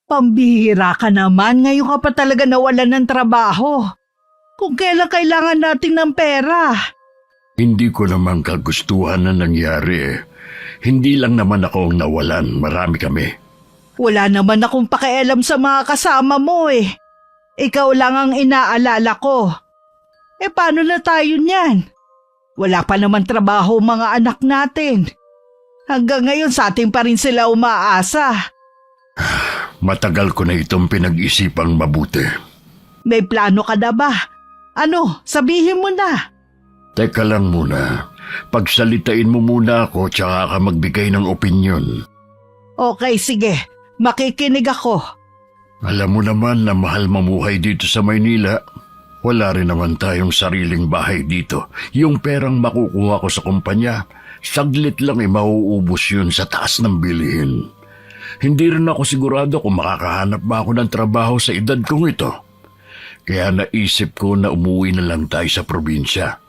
Pambihira ka naman, ngayon ka pa talaga nawalan ng trabaho. Kung kailan kailangan natin ng pera. Hindi ko naman kagustuhan na nangyari eh. Hindi lang naman ako ang nawalan, marami kami. Wala naman akong pakialam sa mga kasama mo eh. Ikaw lang ang inaalala ko. Paano na tayo niyan? Wala pa naman trabaho mga anak natin. Hanggang ngayon sa atin pa rin sila umaasa. Matagal ko na itong pinag-isipang mabuti. May plano ka na ba? Ano, sabihin mo na. Teka lang muna. Pagsalitain mo muna ako tsaka ka magbigay ng opinyon. Okay, sige. Makikinig ako. Alam mo naman na mahal mamuhay dito sa Maynila. Wala rin naman tayong sariling bahay dito. Yung perang makukuha ko sa kumpanya, saglit lang mauubos yun sa taas ng bilihin. Hindi rin ako sigurado kung makakahanap ba ako ng trabaho sa edad kong ito. Kaya naisip ko na umuwi na lang tayo sa probinsya.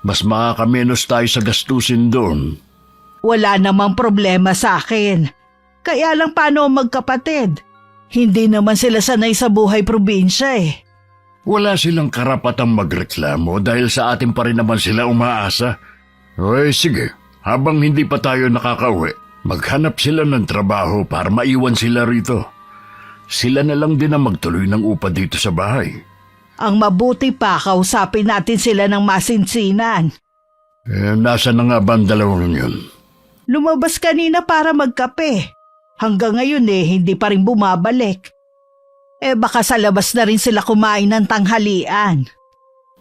Mas makakamenos tayo sa gastusin doon. Wala namang problema sa akin. Kaya lang paano magkapatid? Hindi naman sila sanay sa buhay probinsya eh. Wala silang karapatang magreklamo dahil sa atin pa rin naman sila umaasa. Sige, habang hindi pa tayo nakakauwi, maghanap sila ng trabaho para maiwan sila rito. Sila na lang din ang magtuloy ng upa dito sa bahay. Ang mabuti pa, kausapin natin sila ng masinsinan. Nasa na nga ba ang dalawang yun? Lumabas kanina para magkape. Hanggang ngayon hindi pa rin bumabalik. Baka sa labas na rin sila kumain ng tanghalian.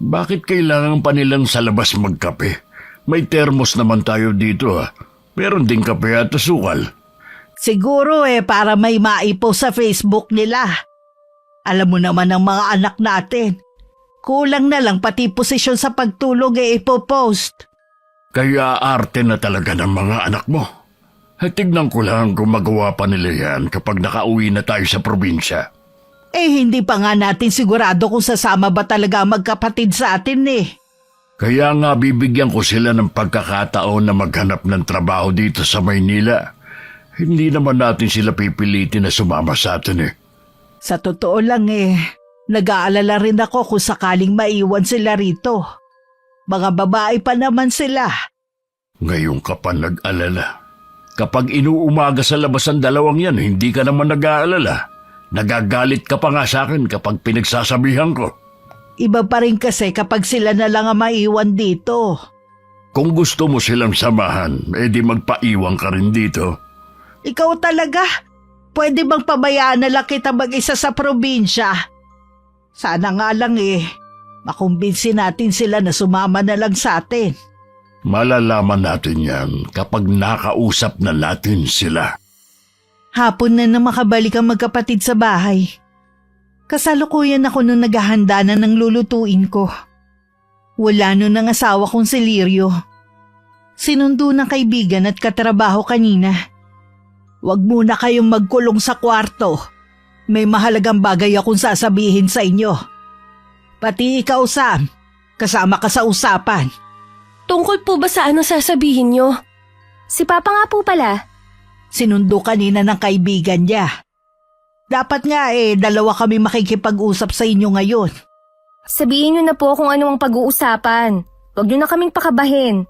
Bakit kailangan pa nilang sa labas magkape? May termos naman tayo dito Meron ding kape at asukal. Siguro para may maipost sa Facebook nila. Alam mo naman ang mga anak natin. Kulang na lang pati posisyon sa pagtulog ipopost. Kaya arte na talaga ng mga anak mo. Tignan ko lang kung magawa pa nila yan kapag nakauwi na tayo sa probinsya. Hindi pa nga natin sigurado kung sasama ba talaga magkapatid sa atin Kaya nga bibigyan ko sila ng pagkakataon na maghanap ng trabaho dito sa Maynila. Hindi naman natin sila pipilitin na sumama sa atin Sa totoo lang nag-aalala rin ako kung sakaling maiwan sila rito. Mga babae pa naman sila. Ngayon ka pa nag-alala. Kapag inuumaga sa labas ang dalawang yan, hindi ka naman nag-aalala. Nagagalit ka pa nga sa akin kapag pinagsasabihan ko. Iba pa rin kasi kapag sila na lang ang maiwan dito. Kung gusto mo silang samahan, di magpaiwan ka rin dito. Ikaw talaga? Pwede bang pabayaan na lang kita mag-isa sa probinsya? Sana nga lang makumbinsi natin sila na sumama na lang sa atin. Malalaman natin yan kapag nakausap na natin sila. Hapon na makabalik ang magkapatid sa bahay. Kasalukuyan ako nung naghahanda na ng lulutuin ko. Wala nun ang asawa kong si Lirio. Sinundo ng kaibigan at katrabaho kanina. Huwag muna kayong magkulong sa kwarto. May mahalagang bagay akong sasabihin sa inyo. Pati ikaw, Sam. Kasama ka sa usapan. Tungkol po ba sa ano sasabihin nyo? Si Papa nga po pala. Sinundo kanina ng kaibigan niya. Dapat nga dalawa kami makikipag-usap sa inyo ngayon. Sabihin nyo na po kung ano ang pag-uusapan. Huwag nyo na kaming pakabahin.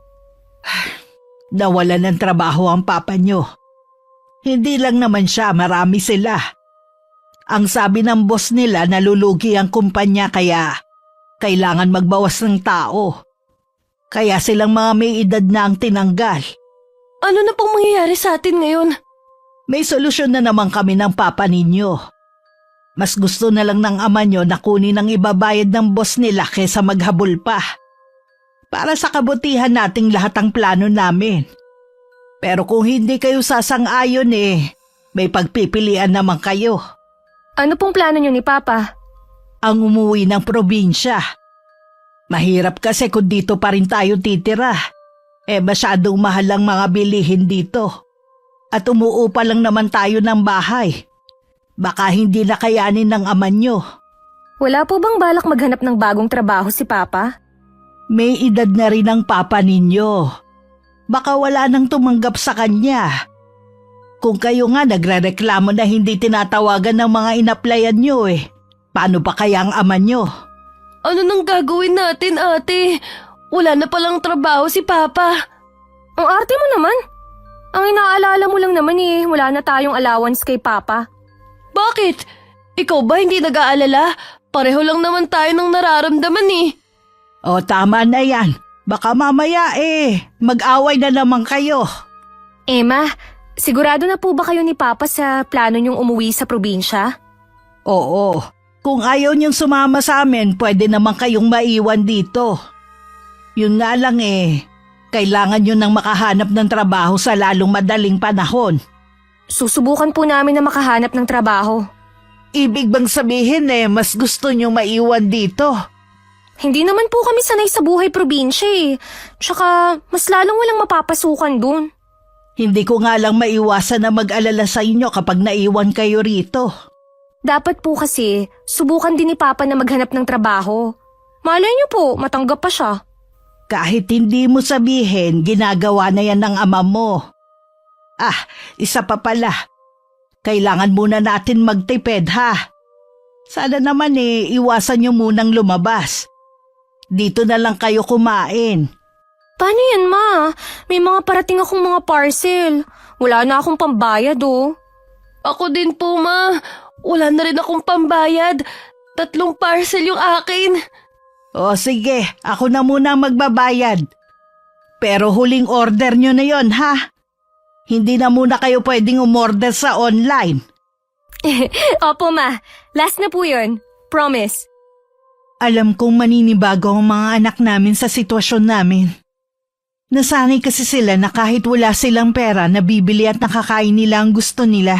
Nawalan ng trabaho ang papa nyo. Hindi lang naman siya, marami sila. Ang sabi ng boss nila nalulugi ang kumpanya kaya kailangan magbawas ng tao. Kaya silang mga may edad na ang tinanggal. Ano na pong mangyayari sa atin ngayon? May solusyon na naman kami ng papa ninyo. Mas gusto na lang ng ama nyo na kunin ang ibabayad ng boss nila kesa maghabol pa. Para sa kabutihan nating lahat ang plano namin. Pero kung hindi kayo sasang-ayon may pagpipilian naman kayo. Ano pong plano nyo ni Papa? Ang umuwi ng probinsya. Mahirap kasi kung dito pa rin tayo titira. Masyadong mahal ang mga bilihin dito. At umuupa lang naman tayo ng bahay. Baka hindi na kayanin ng ama nyo. Wala po bang balak maghanap ng bagong trabaho si Papa? May edad na rin ang papa ninyo. Baka wala nang tumanggap sa kanya. Kung kayo nga nagrereklamo na hindi tinatawagan ng mga inaplayan nyo paano ba kaya ang ama nyo? Ano nang gagawin natin, ate? Wala na palang trabaho si Papa. Ang arte mo naman. Ang inaalala mo lang naman wala na tayong allowance kay Papa. Bakit? Ikaw ba hindi nag-aalala? Pareho lang naman tayo ng nararamdaman O tama na yan. Baka mamaya mag-away na naman kayo. Emma, sigurado na po ba kayo ni Papa sa plano niyong umuwi sa probinsya? Oo. Kung ayaw niyong sumama sa amin, pwede naman kayong maiwan dito. Yun nga lang kailangan nyo nang makahanap ng trabaho sa lalong madaling panahon. Susubukan po namin na makahanap ng trabaho. Ibig bang sabihin mas gusto nyo maiwan dito? Hindi naman po kami sanay sa buhay probinsya Tsaka mas lalong walang mapapasukan dun. Hindi ko nga lang maiwasan na mag-alala sa inyo kapag naiwan kayo rito. Dapat po kasi, subukan din ni Papa na maghanap ng trabaho. Malay niyo po, matanggap pa siya. Kahit hindi mo sabihin, ginagawa na yan ng ama mo. Isa pa pala. Kailangan muna natin magtipid Sana naman iwasan nyo munang lumabas. Dito na lang kayo kumain. Paano yan, Ma? May mga parating akong mga parcel. Wala na akong pambayad, Ako din po, Ma. Wala na rin akong pambayad. 3 parcel yung akin. O sige, ako na muna magbabayad. Pero huling order nyo na yon Hindi na muna kayo pwedeng umorder sa online. Opo, Ma. Last na po yun. Promise. Alam kong maninibago ang mga anak namin sa sitwasyon namin. Nasanay kasi sila na kahit wala silang pera, nabibili at nakakain nila ang gusto nila.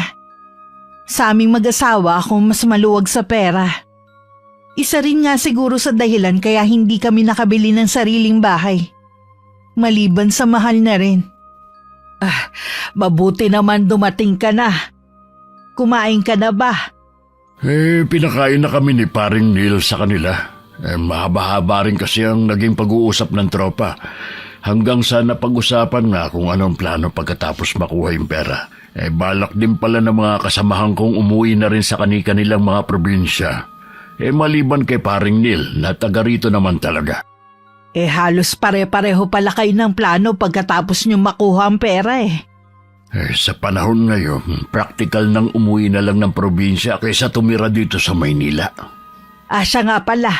Sa aming mag-asawa akong mas maluwag sa pera. Isa rin nga siguro sa dahilan kaya hindi kami nakabili ng sariling bahay. Maliban sa mahal na rin. Mabuti naman dumating ka na. Kumain ka na ba? Pinakain na kami ni paring Neil sa kanila. Mahaba-haba rin kasi ang naging pag-uusap ng tropa. Hanggang sa napag-usapan nga kung anong plano pagkatapos makuha yung pera. Balak din pala ng mga kasamahan kong umuwi na rin sa kanilang mga probinsya. Maliban kay paring Neil na taga rito naman talaga. Halos pare-pareho pala kayo ng plano pagkatapos nyo makuha ang pera Sa panahon ngayon, praktikal nang umuwi na lang ng probinsya kaysa tumira dito sa Maynila. Siya nga pala.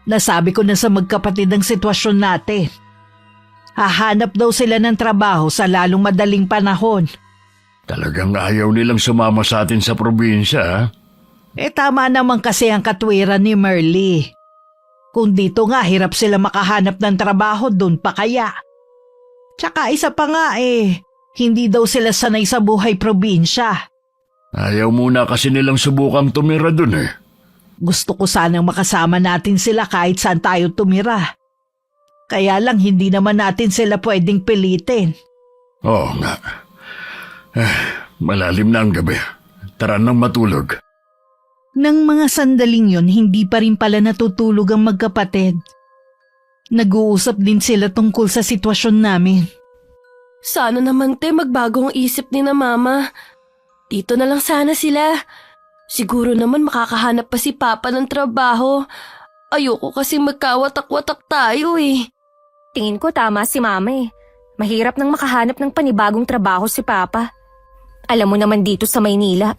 Nasabi ko na sa magkapatid ang sitwasyon natin. Hahanap daw sila ng trabaho sa lalong madaling panahon. Talagang ayaw nilang sumama sa atin sa probinsya, Tama naman kasi ang katwiran ni Merly. Kung dito nga hirap sila makahanap ng trabaho, dun pa kaya. Tsaka isa pa nga hindi daw sila sanay sa buhay probinsya. Ayaw muna kasi nilang subukang tumira dun Gusto ko sanang makasama natin sila kahit saan tayo tumira. Kaya lang hindi naman natin sila pwedeng pilitin. Oo nga. Malalim na ang gabi. Tara nang matulog. Nang mga sandaling yon, hindi pa rin pala natutulog ang magkapatid. Nag-uusap din sila tungkol sa sitwasyon namin. Sana naman magbago ang isip ni na Mama. Dito na lang sana sila. Siguro naman makakahanap pa si Papa ng trabaho. Ayoko kasi magkawatak-watak tayo Tingin ko tama si Mama Mahirap nang makahanap ng panibagong trabaho si Papa. Alam mo naman dito sa Maynila.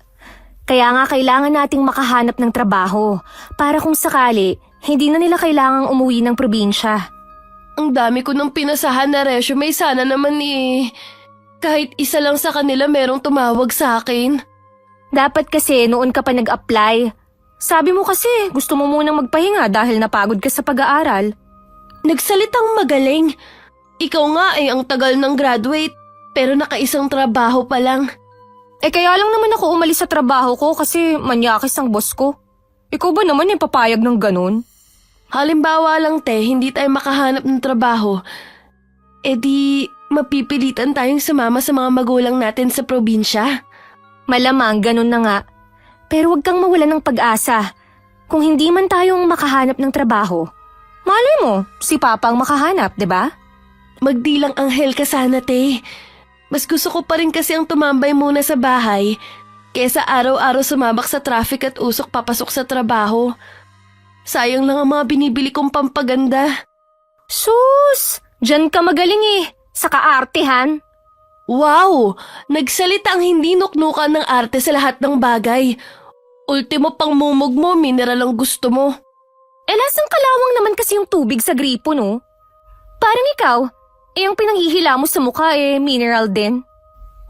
Kaya nga kailangan nating makahanap ng trabaho para kung sakali, hindi na nila kailangang umuwi ng probinsya. Ang dami ko ng pinasahan na resume, sana naman kahit isa lang sa kanila merong tumawag sa akin. Dapat kasi noon ka pa nag-apply. Sabi mo kasi gusto mo munang magpahinga dahil napagod ka sa pag-aaral. Nagsalitang magaling. Ikaw nga ang tagal ng graduate pero nakaisang trabaho pa lang. Kaya lang naman ako umalis sa trabaho ko kasi manyakis ang boss ko. Ikaw ba naman papayag ng ganun? Halimbawa lang hindi tayo makahanap ng trabaho. Di mapipilitan tayong sumama sa mga magulang natin sa probinsya. Malamang ganun na nga. Pero wag kang mawalan ng pag-asa. Kung hindi man tayong makahanap ng trabaho, malay mo, si Papa ang makahanap, 'di ba? Magdilang anghel ka sana, te. Mas gusto ko pa rin kasi ang tumambay muna sa bahay kesa araw-araw sumabak sa traffic at usok papasok sa trabaho. Sayang lang ang mga binibili kong pampaganda. Sus! Diyan ka magaling sa kaartehan. Wow! Nagsalita ang hindi nuknukan ng arte sa lahat ng bagay. Ultimo pang mumog mo, mineral ang gusto mo. Lasang kalawang naman kasi yung tubig sa gripo, no? Parang ikaw, yung pinanghihila mo sa mukha mineral din.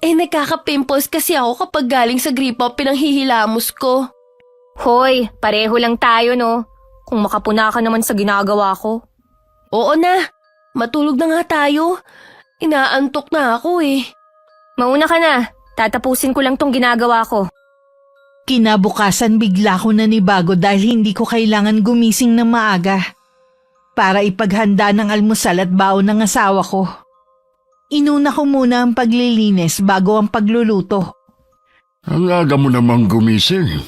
Nagkaka-pimples kasi ako kapag galing sa gripo pinanghihilamos ko. Hoy, pareho lang tayo, no? Kung makapuna ka naman sa ginagawa ko. Oo na, matulog na nga tayo. Inaantok na ako Mauna ka na, tatapusin ko lang tong ginagawa ko. Kinabukasan bigla ko nanibago dahil hindi ko kailangan gumising ng maaga para ipaghanda ng almusal at baon ng asawa ko. Inuna ko muna ang paglilinis bago ang pagluluto. Ang aga mo namang gumising.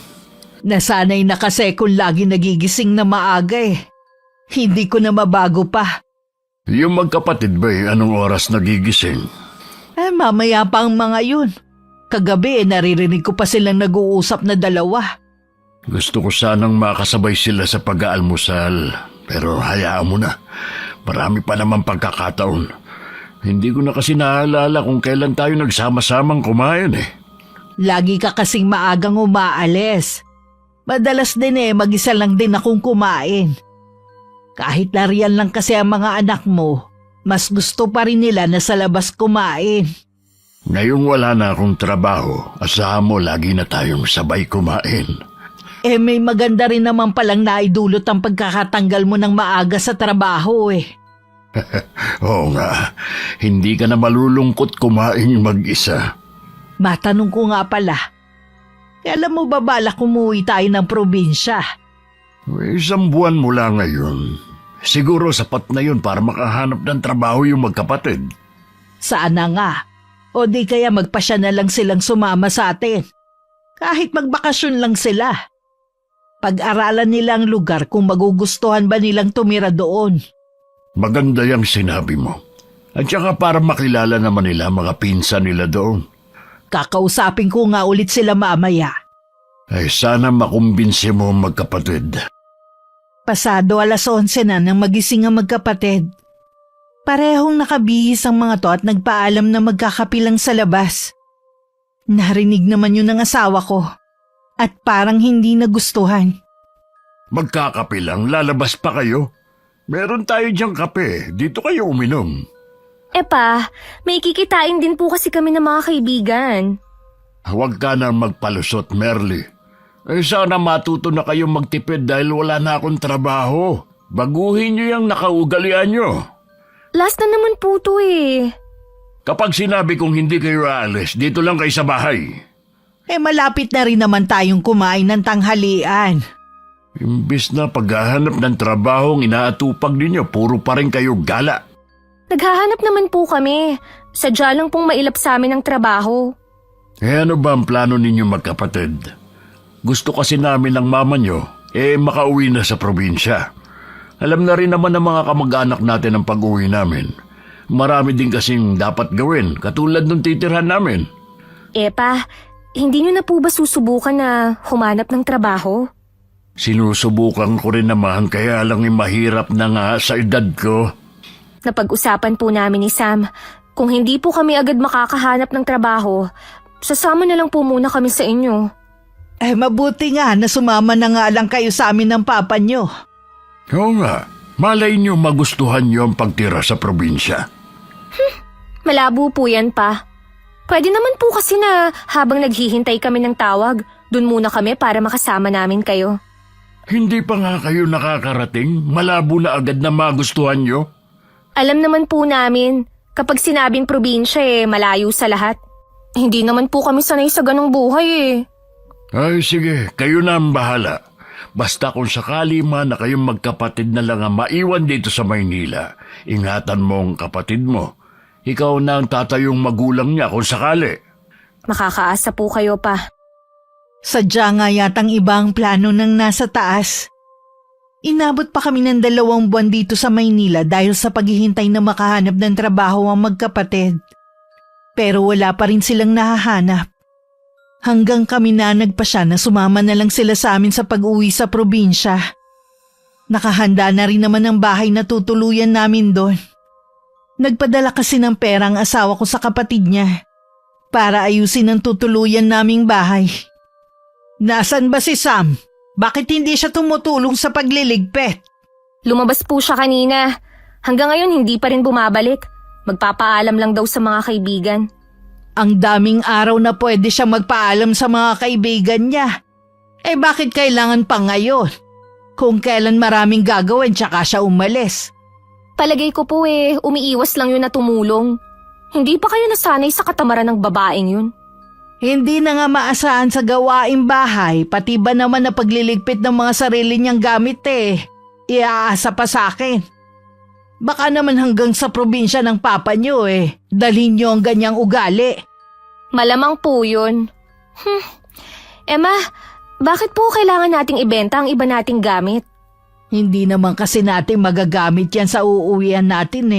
Nasanay na kasi kung lagi nagigising na maaga Hindi ko na mabago pa. Yung magkapatid ba anong oras nagigising? Mamaya pa ang mga yun. Kagabi naririnig ko pa silang nag-uusap na dalawa. Gusto ko sanang makasabay sila sa pag-aalmusal. Pero hayaan mo na. Marami pa naman pagkakataon. Hindi ko na kasi naalala kung kailan tayo nagsama-samang kumain Lagi ka kasing maagang umaalis. Madalas din mag-isa lang din akong kumain. Kahit nariyan lang kasi ang mga anak mo, mas gusto pa rin nila na sa labas kumain. Ngayong wala na akong trabaho, asahan mo lagi na tayong sabay kumain. May maganda rin naman palang naidulot ang pagkakatanggal mo ng maaga sa trabaho Oo nga, hindi ka na malulungkot kumain mag-isa. Matanong ko nga pala, alam mo ba balak umuwi tayo ng probinsya? Isang buwan mula ngayon. Siguro sapat na yun para makahanap ng trabaho yung magkapatid. Saan na nga? O di kaya magpasya na lang silang sumama sa atin. Kahit magbakasyon lang sila. Pag-aralan nila ang lugar kung magugustuhan ba nilang tumira doon. Maganda yung sinabi mo. At saka para makilala naman nila mga pinsan nila doon. Kakausapin ko nga ulit sila mamaya. Ay sana makumbinsi mo magkapatid. Pasado 11:00 na nang magising ang magkapatid. Parehong nakabihis ang mga to at nagpaalam na magkakapilang sa labas. Narinig naman yun ng asawa ko at parang hindi nagustuhan. Magkakapilang, lalabas pa kayo? Meron tayo diyang kape, dito kayo uminom. Pa, may kikitain din po kasi kami ng mga kaibigan. Huwag ka na magpalusot, Merly. Sana matuto na kayong magtipid dahil wala na akong trabaho. Baguhin niyo yung nakaugalian niyo. Last na naman po to Kapag sinabi kong hindi kayo aalis, dito lang kayo sa bahay. Malapit na rin naman tayong kumain ng tanghalian. Imbis na paghahanap ng trabaho ang inaatupag ninyo, puro pa rin kayo gala. Naghahanap naman po kami. Sadya lang pong mailap sa amin ang trabaho. Ano ba ang plano ninyo magkapatid? Gusto kasi namin ng mama nyo, makauwi na sa probinsya. Alam na rin naman ng mga kamag-anak natin ang pag-uwi namin. Marami din kasing dapat gawin, katulad ng titirhan namin. Pa, hindi nyo na po ba susubukan na humanap ng trabaho? Sinusubukan ko rin naman kaya lang mahirap na nga sa edad ko. Napag-usapan po namin ni Sam, kung hindi po kami agad makakahanap ng trabaho, sasama na lang po muna kami sa inyo. Mabuti nga na sumama na nga lang kayo sa amin ng papa nyo. Oo nga, malay nyo magustuhan nyo ang pagtira sa probinsya. Malabo po yan pa. Pwede naman po kasi na habang naghihintay kami ng tawag, dun muna kami para makasama namin kayo. Hindi pa nga kayo nakakarating, malabo na agad na magustuhan nyo. Alam naman po namin, kapag sinabing probinsya malayo sa lahat. Hindi naman po kami sanay sa ganong buhay Ay sige, kayo na ang bahala. Basta kung sakali man na kayong magkapatid na lang ang maiwan dito sa Maynila, ingatan mo ang kapatid mo. Ikaw na ang tatayong magulang niya kung sakali. Makakaasa po kayo pa. Sadya nga yatang ibang plano ng nasa taas. Inabot pa kami ng 2 buwan dito sa Maynila dahil sa paghihintay na makahanap ng trabaho ang magkapatid. Pero wala pa rin silang nahahanap. Hanggang kami na nagpasya na sumama na lang sila sa amin sa pag-uwi sa probinsya. Nakahanda na rin naman ang bahay na tutuluyan namin doon. Nagpadala kasi ng pera ang asawa ko sa kapatid niya para ayusin ang tutuluyan naming bahay. Nasaan ba si Sam? Bakit hindi siya tumutulong sa pagliligpit? Lumabas po siya kanina. Hanggang ngayon hindi pa rin bumabalik. Magpapaalam lang daw sa mga kaibigan. Ang daming araw na pwede siya magpaalam sa mga kaibigan niya. Bakit kailangan pa ngayon? Kung kailan maraming gagawin tsaka siya umalis. Palagay ko po umiiwas lang yun na tumulong. Hindi pa kayo nasanay sa katamaran ng babaeng yun? Hindi na nga maasahan sa gawaing bahay, pati ba naman na pagliligpit ng mga sarili niyang gamit iaasa pa sa akin. Baka naman hanggang sa probinsya ng papa niyo dalhin niyo ang ganyang ugali. Malamang po yun. Emma, bakit po kailangan nating ibenta ang iba nating gamit? Hindi naman kasi natin magagamit yan sa uuwian natin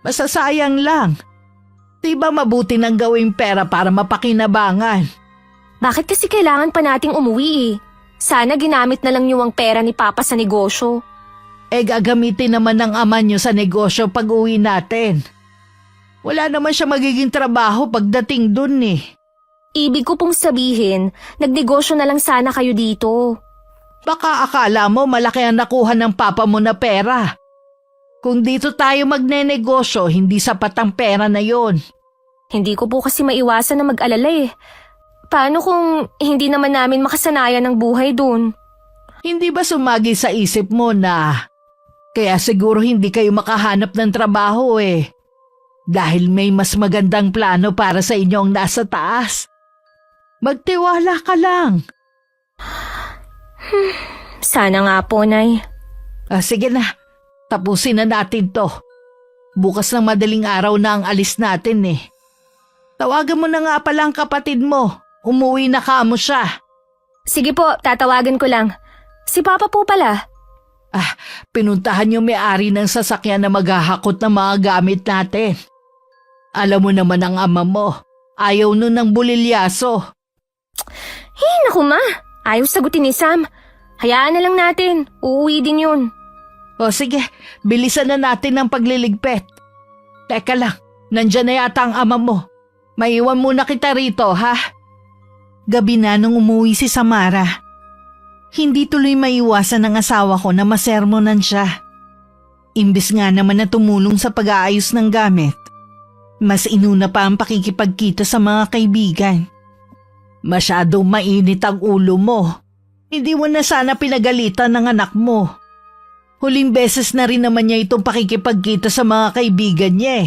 Basta sayang lang. Di ba mabuti nang gawing pera para mapakinabangan? Bakit kasi kailangan pa nating umuwi Sana ginamit na lang niyo ang pera ni Papa sa negosyo. Gagamitin naman ng ama niyo sa negosyo pag uwi natin. Wala naman siya magiging trabaho pagdating dun Ibig ko pong sabihin, nagnegosyo na lang sana kayo dito. Baka akala mo malaki ang nakuha ng papa mo na pera. Kung dito tayo magnenegosyo, hindi sapat ang pera na yon. Hindi ko po kasi maiwasan na mag-alala Paano kung hindi naman namin makasanayan ng buhay dun? Hindi ba sumagi sa isip mo na kaya siguro hindi kayo makahanap ng trabaho Dahil may mas magandang plano para sa inyong nasa taas. Magtiwala ka lang. Sana nga po, Nay. Sige na, tapusin na natin to. Bukas ng madaling araw na ang alis natin Tawagan mo na nga pala ang kapatid mo. Umuwi na kamo siya. Sige po, tatawagan ko lang. Si Papa po pala. Pinuntahan yung may-ari ng sasakyan na maghahakot ng mga gamit natin. Alam mo naman ang ama mo, ayaw nun ng bulilyaso. Naku ma, ayaw sagutin ni Sam. Hayaan na lang natin, uuwi din yun. Sige, bilisan na natin ang pagliligpit. Teka lang, nandyan na yata ang ama mo. Maiwan muna kita rito, ha? Gabi na nung umuwi si Samara. Hindi tuloy maiwasan ng asawa ko na masermonan siya. Imbis nga naman na tumulong sa pag-aayos ng gamit, mas inuna pa ang pakikipagkita sa mga kaibigan. Masyadong mainit ang ulo mo. Hindi mo na sana pinagalitan ng anak mo. Huling beses na rin naman niya itong pakikipagkita sa mga kaibigan niya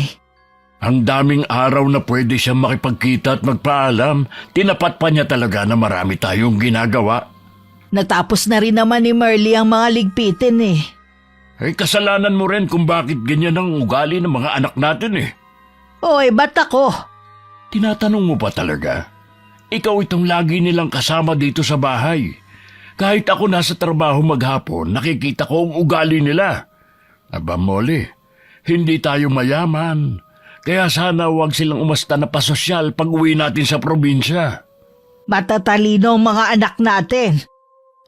Ang daming araw na pwede siyang makipagkita at magpaalam. Tinapat pa niya talaga na marami tayong ginagawa. Natapos na rin naman ni Merly ang mga ligpitin Kasalanan mo rin kung bakit ganyan ang ugali ng mga anak natin ba't ako? Tinatanong mo ba talaga? Ikaw itong lagi nilang kasama dito sa bahay. Kahit ako nasa trabaho maghapon, nakikita ko ang ugali nila. Aba Molly, hindi tayo mayaman. Kaya sana huwag silang umasta na pasosyal pag uwi natin sa probinsya. Matatalino ang mga anak natin.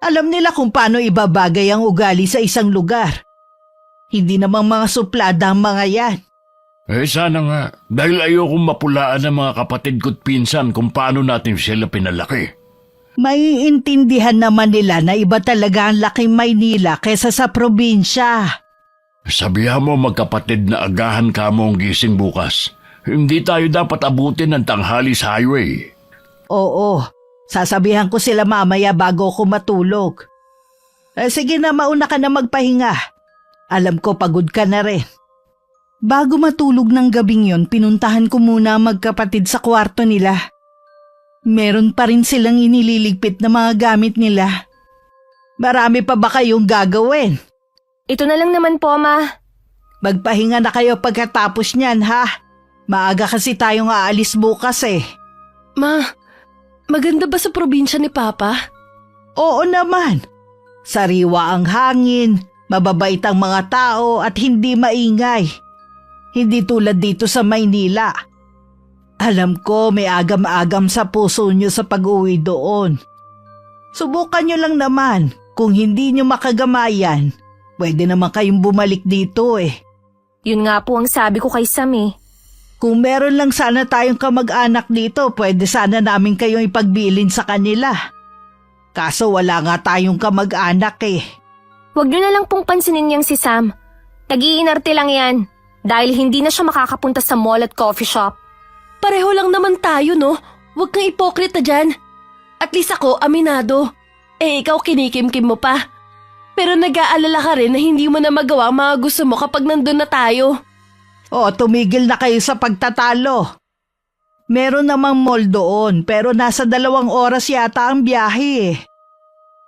Alam nila kung paano ibabagay ang ugali sa isang lugar. Hindi namang mga suplada ang mga yan. Sana nga, dahil ayokong mapulaan ng mga kapatid ko't pinsan kung paano natin sila pinalaki. Maiintindihan naman nila na iba talaga ang laking Maynila kaysa sa probinsya. Sabihan mo magkapatid na agahan ka mo ang gising bukas. Hindi tayo dapat abutin ng tanghali sa highway. Oo, sasabihan ko sila mamaya bago ako matulog. Sige na, mauna ka na magpahinga. Alam ko pagod ka na rin. Bago matulog ng gabing yon, pinuntahan ko muna ang magkapatid sa kwarto nila. Meron pa rin silang inililigpit na mga gamit nila. Marami pa ba kayong gagawin? Ito na lang naman po, Ma. Magpahinga na kayo pagkatapos niyan, ha? Maaga kasi tayong aalis bukas Ma, maganda ba sa probinsya ni Papa? Oo naman. Sariwa ang hangin, mababait ang mga tao at hindi maingay. Hindi tulad dito sa Maynila. Alam ko may agam-agam sa puso niyo sa pag-uwi doon. Subukan niyo lang naman. Kung hindi niyo makagamayan, pwede naman kayong bumalik dito eh. Yun nga po ang sabi ko kay Sam eh. Kung meron lang sana tayong kamag-anak dito, pwede sana namin kayong ipagbilin sa kanila. Kaso wala nga tayong kamag-anak eh. Huwag niyo na lang pong pansinin yang si Sam. Nag-iinarte lang yan dahil hindi na siya makakapunta sa mall at coffee shop. Pareho lang naman tayo, no? Huwag kang ipokrita dyan. At least ako, aminado. Ikaw kinikimkim mo pa. Pero nag-aalala ka rin na hindi mo na magawa ang mga gusto mo kapag nandun na tayo. Tumigil na kayo sa pagtatalo. Meron namang mall doon pero nasa 2 oras yata ang biyahe eh.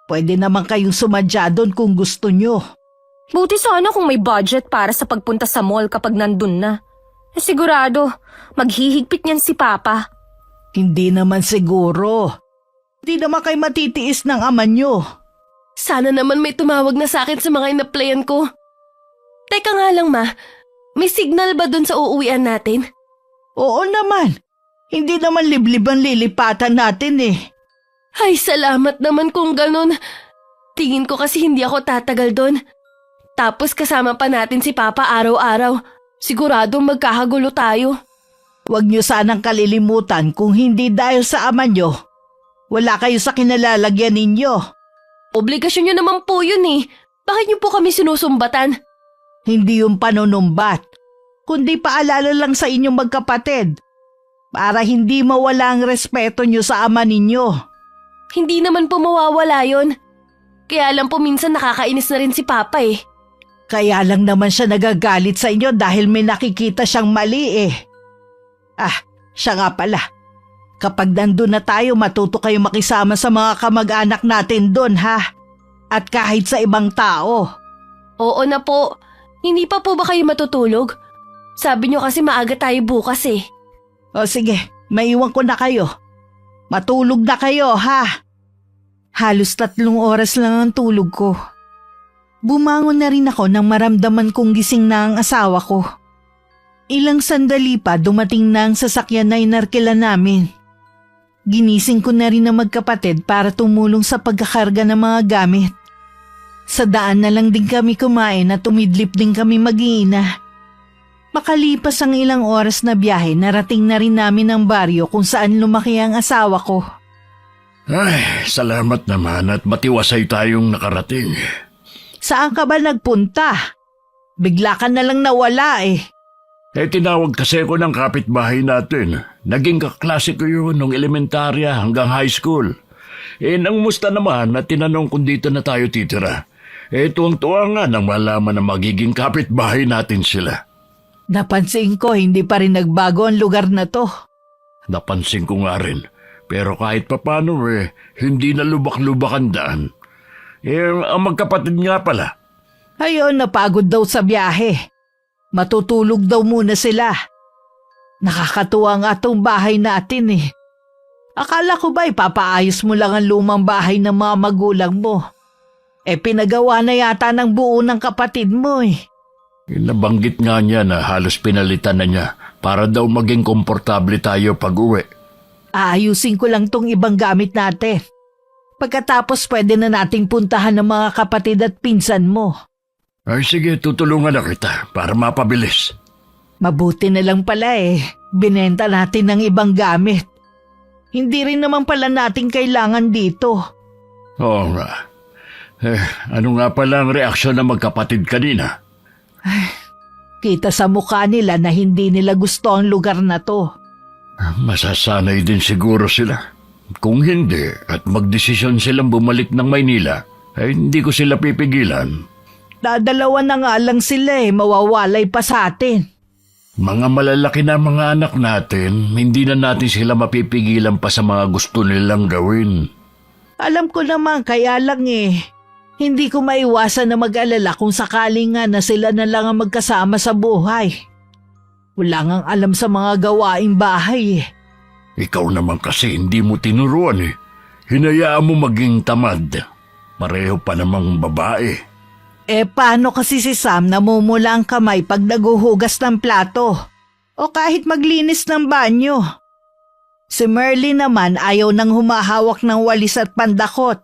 Pwede naman kayong sumadya doon kung gusto nyo. Buti sana kung may budget para sa pagpunta sa mall kapag nandun na. Sigurado, maghihigpit niyan si Papa. Hindi naman siguro. Hindi naman kayo matitiis ng ama nyo. Sana naman may tumawag na sa akin sa mga inaplayan ko. Teka nga lang ma, may signal ba dun sa uuwian natin? Oo naman. Hindi naman liblib ang lilipatan natin eh. Ay, salamat naman kung ganun. Tingin ko kasi hindi ako tatagal dun. Tapos kasama pa natin si Papa araw-araw. Siguradong magkakagulo tayo. Huwag nyo sanang kalilimutan kung hindi dahil sa ama nyo. Wala kayo sa kinalalagyan ninyo. Obligasyon nyo naman po yun eh. Bakit nyo po kami sinusumbatan? Hindi yung panunumbat, kundi paalala lang sa inyong magkapatid. Para hindi mawala ang respeto nyo sa ama ninyo. Hindi naman po mawawala yun. Kaya lang po minsan nakakainis na rin si Papa eh. Kaya lang naman siya nagagalit sa inyo dahil may nakikita siyang mali eh. Siya nga pala. Kapag nandun na tayo, matuto kayo makisama sa mga kamag-anak natin doon ha. At kahit sa ibang tao. Oo na po. Hindi pa po ba kayo matutulog? Sabi nyo kasi maaga tayo bukas eh. O sige, maiwan ko na kayo. Matulog na kayo ha. Halos 3 oras lang ang tulog ko. Bumangon na rin ako nang maramdaman kong gising na ang asawa ko. Ilang sandali pa dumating na ang sasakyan na inarkila namin. Ginising ko na rin ang magkapatid para tumulong sa pagkakarga ng mga gamit. Sa daan na lang din kami kumain at tumidlip din kami mag-iina. Makalipas ang ilang oras na biyahe, narating na rin namin ang baryo kung saan lumaki ang asawa ko. Ay, salamat naman at matiwasay tayong nakarating. Saan ka ba nagpunta? Bigla ka na lang nawala eh. Tinawag kasi ako ng kapitbahay natin. Naging kaklase ko yun nung elementarya hanggang high school. Nangumusta naman at tinanong kung dito na tayo titira. Tuwang-tuwa nga nang malaman na magiging kapitbahay natin sila. Napansin ko hindi pa rin nagbago ang lugar na to. Napansin ko nga rin. Pero kahit papano hindi na lubak-lubak ang daan. Ang magkapatid nga pala. Ayun, napagod daw sa biyahe. Matutulog daw muna sila. Nakakatuwa nga tong bahay natin eh. Akala ko ba ipapaayos mo lang ang lumang bahay ng mga magulang mo? Pinagawa na yata ng buo ng kapatid mo eh. Nabanggit nga niya na halos pinalitan na niya para daw maging komportable tayo pag-uwi. Aayusin ko lang tong ibang gamit natin. Pagkatapos pwede na nating puntahan ng mga kapatid at pinsan mo. Ay sige, tutulungan na kita para mapabilis. Mabuti na lang pala eh. Binenta natin ng ibang gamit. Hindi rin naman pala natin kailangan dito. Oo nga. Ano nga pala ang reaksyon ng magkapatid kanina? Kita sa mukha nila na hindi nila gusto ang lugar na to. Masasanay din siguro sila. Kung hindi at magdesisyon silang bumalik ng Maynila, hindi ko sila pipigilan. Dadalawa na nga lang sila mawawalay pa sa atin. Mga malalaki na mga anak natin, hindi na natin sila mapipigilan pa sa mga gusto nilang gawin. Alam ko naman, kaya lang hindi ko maiwasan na mag-alala kung sakaling nga na sila na lang ang magkasama sa buhay. Wala ngang alam sa mga gawaing bahay Ikaw naman kasi hindi mo tinuruan Hinayaan mo maging tamad. Pareho pa namang babae. Paano kasi si Sam namumula ang kamay pag naguhugas ng plato? o kahit maglinis ng banyo. Si Merlin naman ayaw nang humahawak ng walis at pandakot.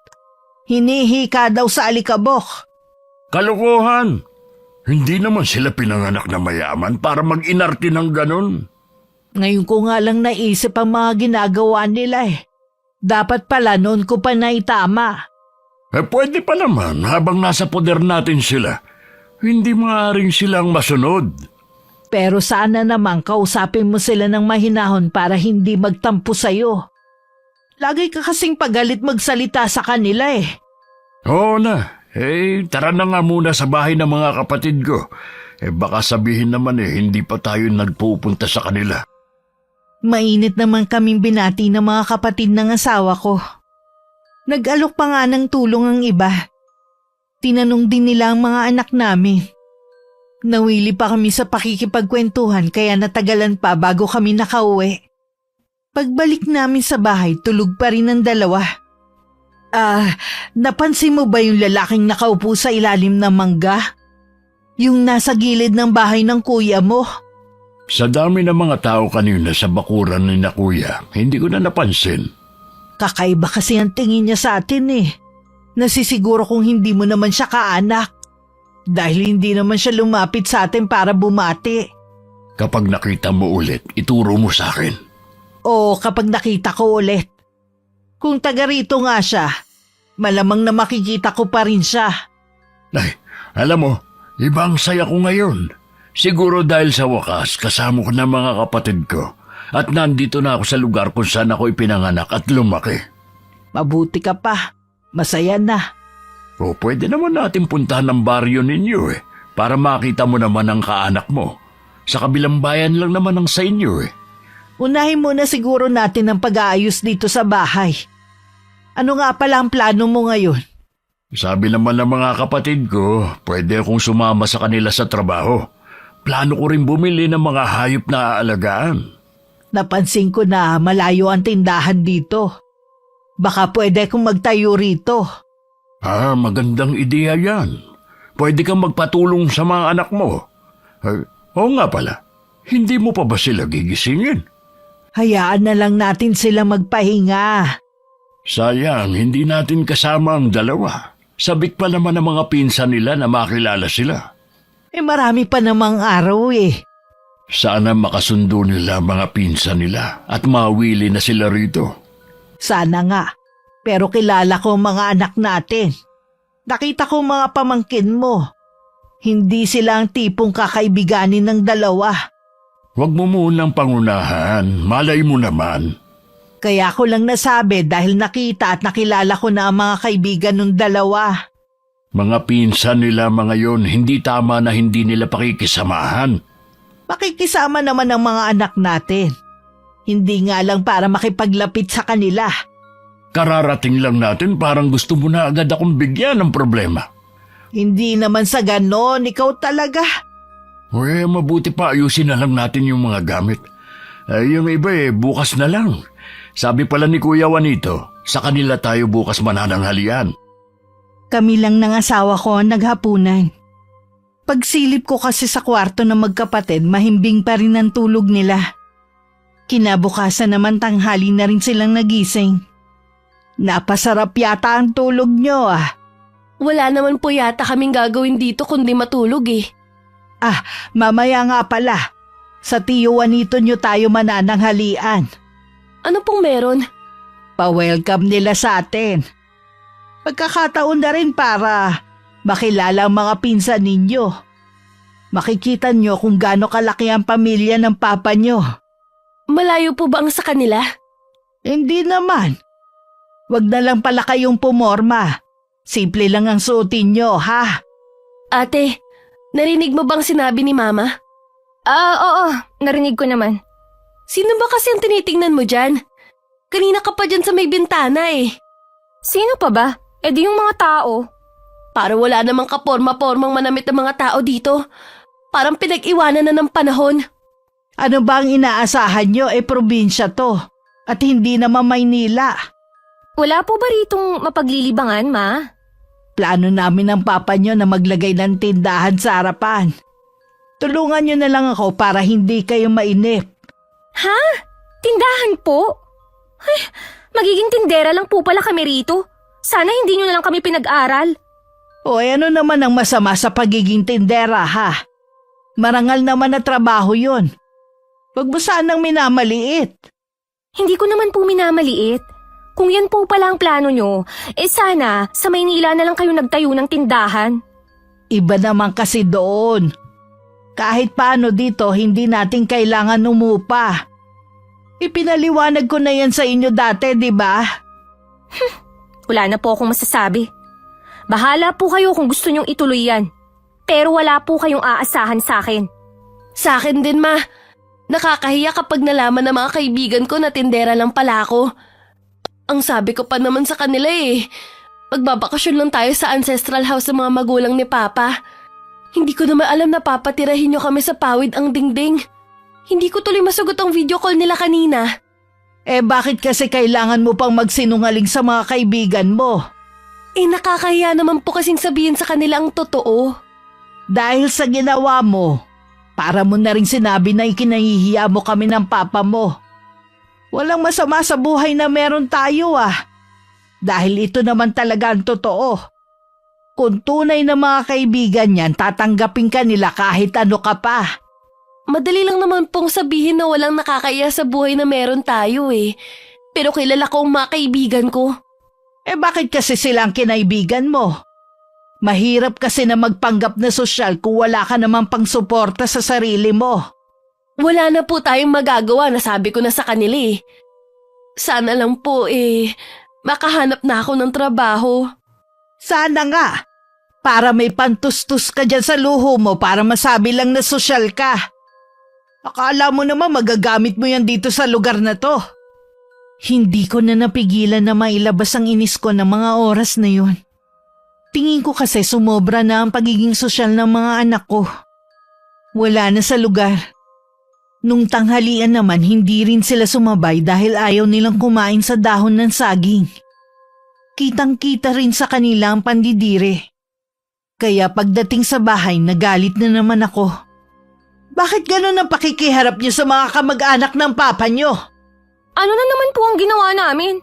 Hinihika daw sa alikabok. Kalokohan! Hindi naman sila pinanganak na mayaman para mag-inarte ng ganon. Ngayon ko nga lang naisip ang mga ginagawa nila eh. Dapat pala noon ko pa naitama. Pwede pa naman habang nasa poder natin sila. Hindi maaaring silang masunod. Pero sana naman kausapin mo sila ng mahinahon para hindi magtampo sa'yo. Lagi ka kasing pagalit magsalita sa kanila eh. Oo na. Tara na nga muna sa bahay ng mga kapatid ko. Baka sabihin naman hindi pa tayo nagpupunta sa kanila. Mainit naman kaming binati ng mga kapatid ng asawa ko. Nag-alok pa nga ng tulong ang iba. Tinanong din nila ang mga anak namin. Nawili pa kami sa pakikipagkwentuhan kaya natagalan pa bago kami nakauwi. Pagbalik namin sa bahay, tulog pa rin ang dalawa. Napansin mo ba yung lalaking nakaupo sa ilalim ng mangga? Yung nasa gilid ng bahay ng kuya mo? Sa dami ng mga tao kanina sa bakuran ni na kuya, hindi ko na napansin. Kakaiba kasi ang tingin niya sa atin eh. Nasisiguro kung hindi mo naman siya kaanak. Dahil hindi naman siya lumapit sa atin para bumati. Kapag nakita mo ulit, ituro mo sa akin. O kapag nakita ko ulit. Kung taga rito nga siya, malamang na makikita ko pa rin siya. Ay, alam mo, ibang saya ko ngayon. Siguro dahil sa wakas kasama ko na mga kapatid ko at nandito na ako sa lugar kung saan ako ipinanganak at lumaki. Mabuti ka pa. Masaya na. O pwede naman natin puntahan ang baryo ninyo para makita mo naman ang kaanak mo. Sa kabilang bayan lang naman ang sa inyo Unahin muna siguro natin ang pag-aayos dito sa bahay. Ano nga pala ang plano mo ngayon? Sabi naman ng mga kapatid ko, pwede akong sumama sa kanila sa trabaho. Plano ko rin bumili ng mga hayop na aalagaan. Napansin ko na malayo ang tindahan dito. Baka pwede kong magtayo rito. Magandang ideya yan. Pwede kang magpatulong sa mga anak mo. Oo nga pala, hindi mo pa ba sila gigisingin? Hayaan na lang natin sila magpahinga. Sayang, hindi natin kasama ang dalawa. Sabik pa naman ang mga pinsan nila na makilala sila. Marami pa namang araw Sana makasundo nila ang mga pinsan nila at mawili na sila rito. Sana nga. Pero kilala ko ang mga anak natin. Nakita ko mga pamangkin mo. Hindi sila ang tipong kakaibiganin ng dalawa. Huwag mo munang pangunahan, malay mo naman. Kaya ko lang nasabi dahil nakita at nakilala ko na ang mga kaibigan ng dalawa. Mga pinsan nila mga yon, hindi tama na hindi nila pakikisamahan. Makikisama naman ang mga anak natin. Hindi nga lang para makipaglapit sa kanila. Kararating lang natin parang gusto mo na agad akong bigyan ng problema. Hindi naman sa ganon, ikaw talaga. Mabuti pa ayusin na lang natin yung mga gamit. Yung iba bukas na lang. Sabi pala ni Kuya Juanito, sa kanila tayo bukas manananghalian. Kami lang ng asawa ko naghapunan. Pagsilip ko kasi sa kwarto ng magkapatid, mahimbing pa rin ang tulog nila. Kinabukasan naman tanghali na rin silang nagising. Napasarap yata ang tulog nyo Wala naman po yata kaming gagawin dito kundi matulog Mamaya nga pala. Sa Tio Juanito nyo tayo manananghalian. Ano pong meron? Pa-welcome nila sa atin. Pagkakataon na rin para makilala ang mga pinsan ninyo. Makikita nyo kung gaano kalaki ang pamilya ng papa nyo. Malayo po ba ang sa kanila? Hindi naman. Wag na lang pala kayong pumorma. Simple lang ang suotin nyo, ha? Ate, narinig mo bang sinabi ni Mama? Oo, narinig ko naman. Sino ba kasi ang tinitingnan mo dyan? Kanina ka pa dyan sa may bintana Sino pa ba? Di yung mga tao. Para wala namang kaporma-pormang manamit ng mga tao dito. Parang pinag-iwanan na ng panahon. Ano ba ang inaasahan nyo? Probinsya to. At hindi naman Maynila. Wala po ba ritong mapaglilibangan, Ma? Plano namin ng papa nyo na maglagay ng tindahan sa harapan. Tulungan niyo na lang ako para hindi kayo mainip. Ha? Tindahan po? Ay, magiging tindera lang po pala kami rito. Sana hindi nyo na lang kami pinag-aral. O ano naman ang masama sa pagiging tindera, ha? Marangal naman na trabaho yon. Huwag mo sanang minamaliit. Hindi ko naman po minamaliit. Kung yan po pala ang plano nyo, sana sa Maynila na lang kayo nagtayo ng tindahan. Iba naman kasi doon. Kahit paano dito, hindi natin kailangan umupa. Ipinaliwanag ko na yan sa inyo dati, di ba? Wala na po akong masasabi. Bahala po kayo kung gusto nyong ituloy yan. Pero wala po kayong aasahan sa akin. Sa akin din, ma. Nakakahiya kapag nalaman ng mga kaibigan ko na tindera lang pala ako. Ang sabi ko pa naman sa kanila magbabakasyon lang tayo sa ancestral house ng mga magulang ni Papa. Hindi ko naman alam na papatirahin niyo kami sa pawid ang dingding. Hindi ko tuloy masugot ang video call nila kanina. Bakit kasi kailangan mo pang magsinungaling sa mga kaibigan mo? Nakakahiya naman po kasing sabihin sa kanila ang totoo. Dahil sa ginawa mo, para mo na rin sinabi na ikinahihiya mo kami ng papa mo. Walang masama sa buhay na meron tayo Dahil ito naman talaga ang totoo. Kung tunay na mga kaibigan yan, tatanggapin ka nila kahit ano ka pa. Madali lang naman pong sabihin na walang nakakaya sa buhay na meron tayo Pero kilala ko ang mga kaibigan ko. Bakit kasi sila ang kinaibigan mo? Mahirap kasi na magpanggap na sosyal kung wala ka namang pangsuporta sa sarili mo. Wala na po tayong magagawa, nasabi ko na sa kanila Sana lang po makahanap na ako ng trabaho. Sana nga, para may pantustus ka dyan sa luho mo para masabi lang na sosyal ka. Akala mo naman magagamit mo yan dito sa lugar na to. Hindi ko na napigilan na mailabas ang inis ko ng mga oras na yun. Tingin ko kasi sumobra na ang pagiging sosyal ng mga anak ko. Wala na sa lugar. Nung tanghalian naman hindi rin sila sumabay dahil ayaw nilang kumain sa dahon ng saging. Kitang-kita rin sa kanila ang pandidire. Kaya pagdating sa bahay nagalit na naman ako. Bakit ganun ang pakikiharap niyo sa mga kamag-anak ng papa niyo? Ano na naman po ang ginawa namin?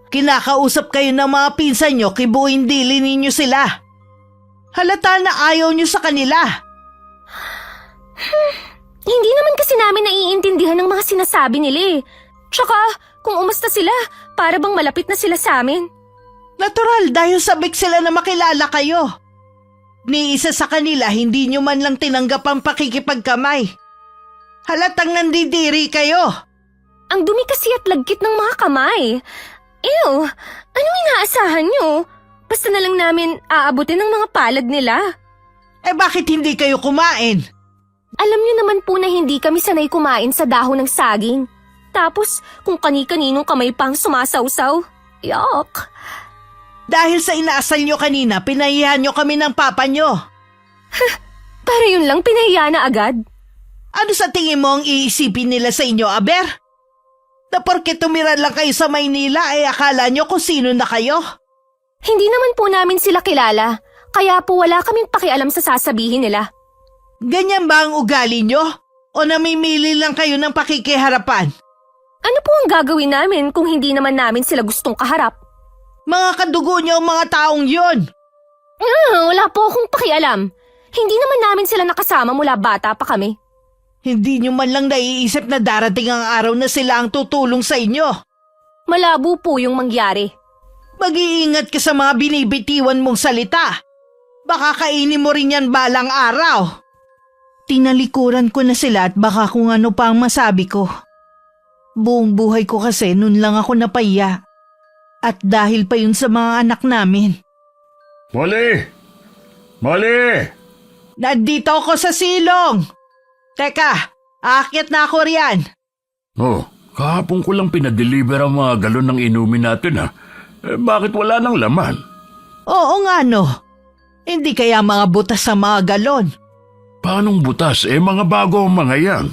Kinakausap kayo ng mga pinsan niyo, kibuin dili ninyo sila. Halata na ayaw niyo sa kanila. Hindi naman kasi namin naiintindihan ng mga sinasabi nila Tsaka, kung umasta sila, para bang malapit na sila sa amin. Natural dahil sabik sila na makilala kayo. Ni isa sa kanila hindi nyo man lang tinanggap ang pakikipagkamay. Halatang nandidiri kayo. Ang dumi kasi at lagkit ng mga kamay. Ew, anong inaasahan nyo? Basta na lang namin aabutin ng mga palad nila. Bakit hindi kayo kumain? Alam nyo naman po na hindi kami sanay kumain sa dahon ng saging. Tapos kung kani-kaninong kamay pang sumasawsaw. Yuck! Dahil sa inaasal nyo kanina, pinahihan nyo kami ng papa nyo. Para yun lang pinahiya na agad. Ano sa tingin mo ang iisipin nila sa inyo, Aber? Na porke tumira lang kayo sa Maynila akala nyo kung sino na kayo? Hindi naman po namin sila kilala, kaya po wala kaming pakialam sa sasabihin nila. Ganyan ba ang ugali nyo? O namimili lang kayo ng pakikiharapan? Ano po ang gagawin namin kung hindi naman namin sila gustong kaharap? Mga kadugo nyo ang mga taong yon. Wala po akong pakialam. Hindi naman namin sila nakasama mula bata pa kami. Hindi nyo man lang naiisip na darating ang araw na sila ang tutulong sa inyo. Malabo po yung mangyari. Mag-iingat ka sa mga binibitiwan mong salita. Baka kainin mo rin yan balang araw. Tinalikuran ko na sila at baka kung ano pa ang masabi ko. Buong buhay ko kasi nun lang ako napahiya. At dahil pa yun sa mga anak namin. Molly! Molly! Nandito ako sa silong! Teka, aakyat na ako riyan. Oh, kahapon ko lang pinadeliver ang mga galon ng inumin natin bakit wala nang laman? Oo nga no. Hindi kaya mga butas sa mga galon? Paanong butas? Mga bago ang mga yan.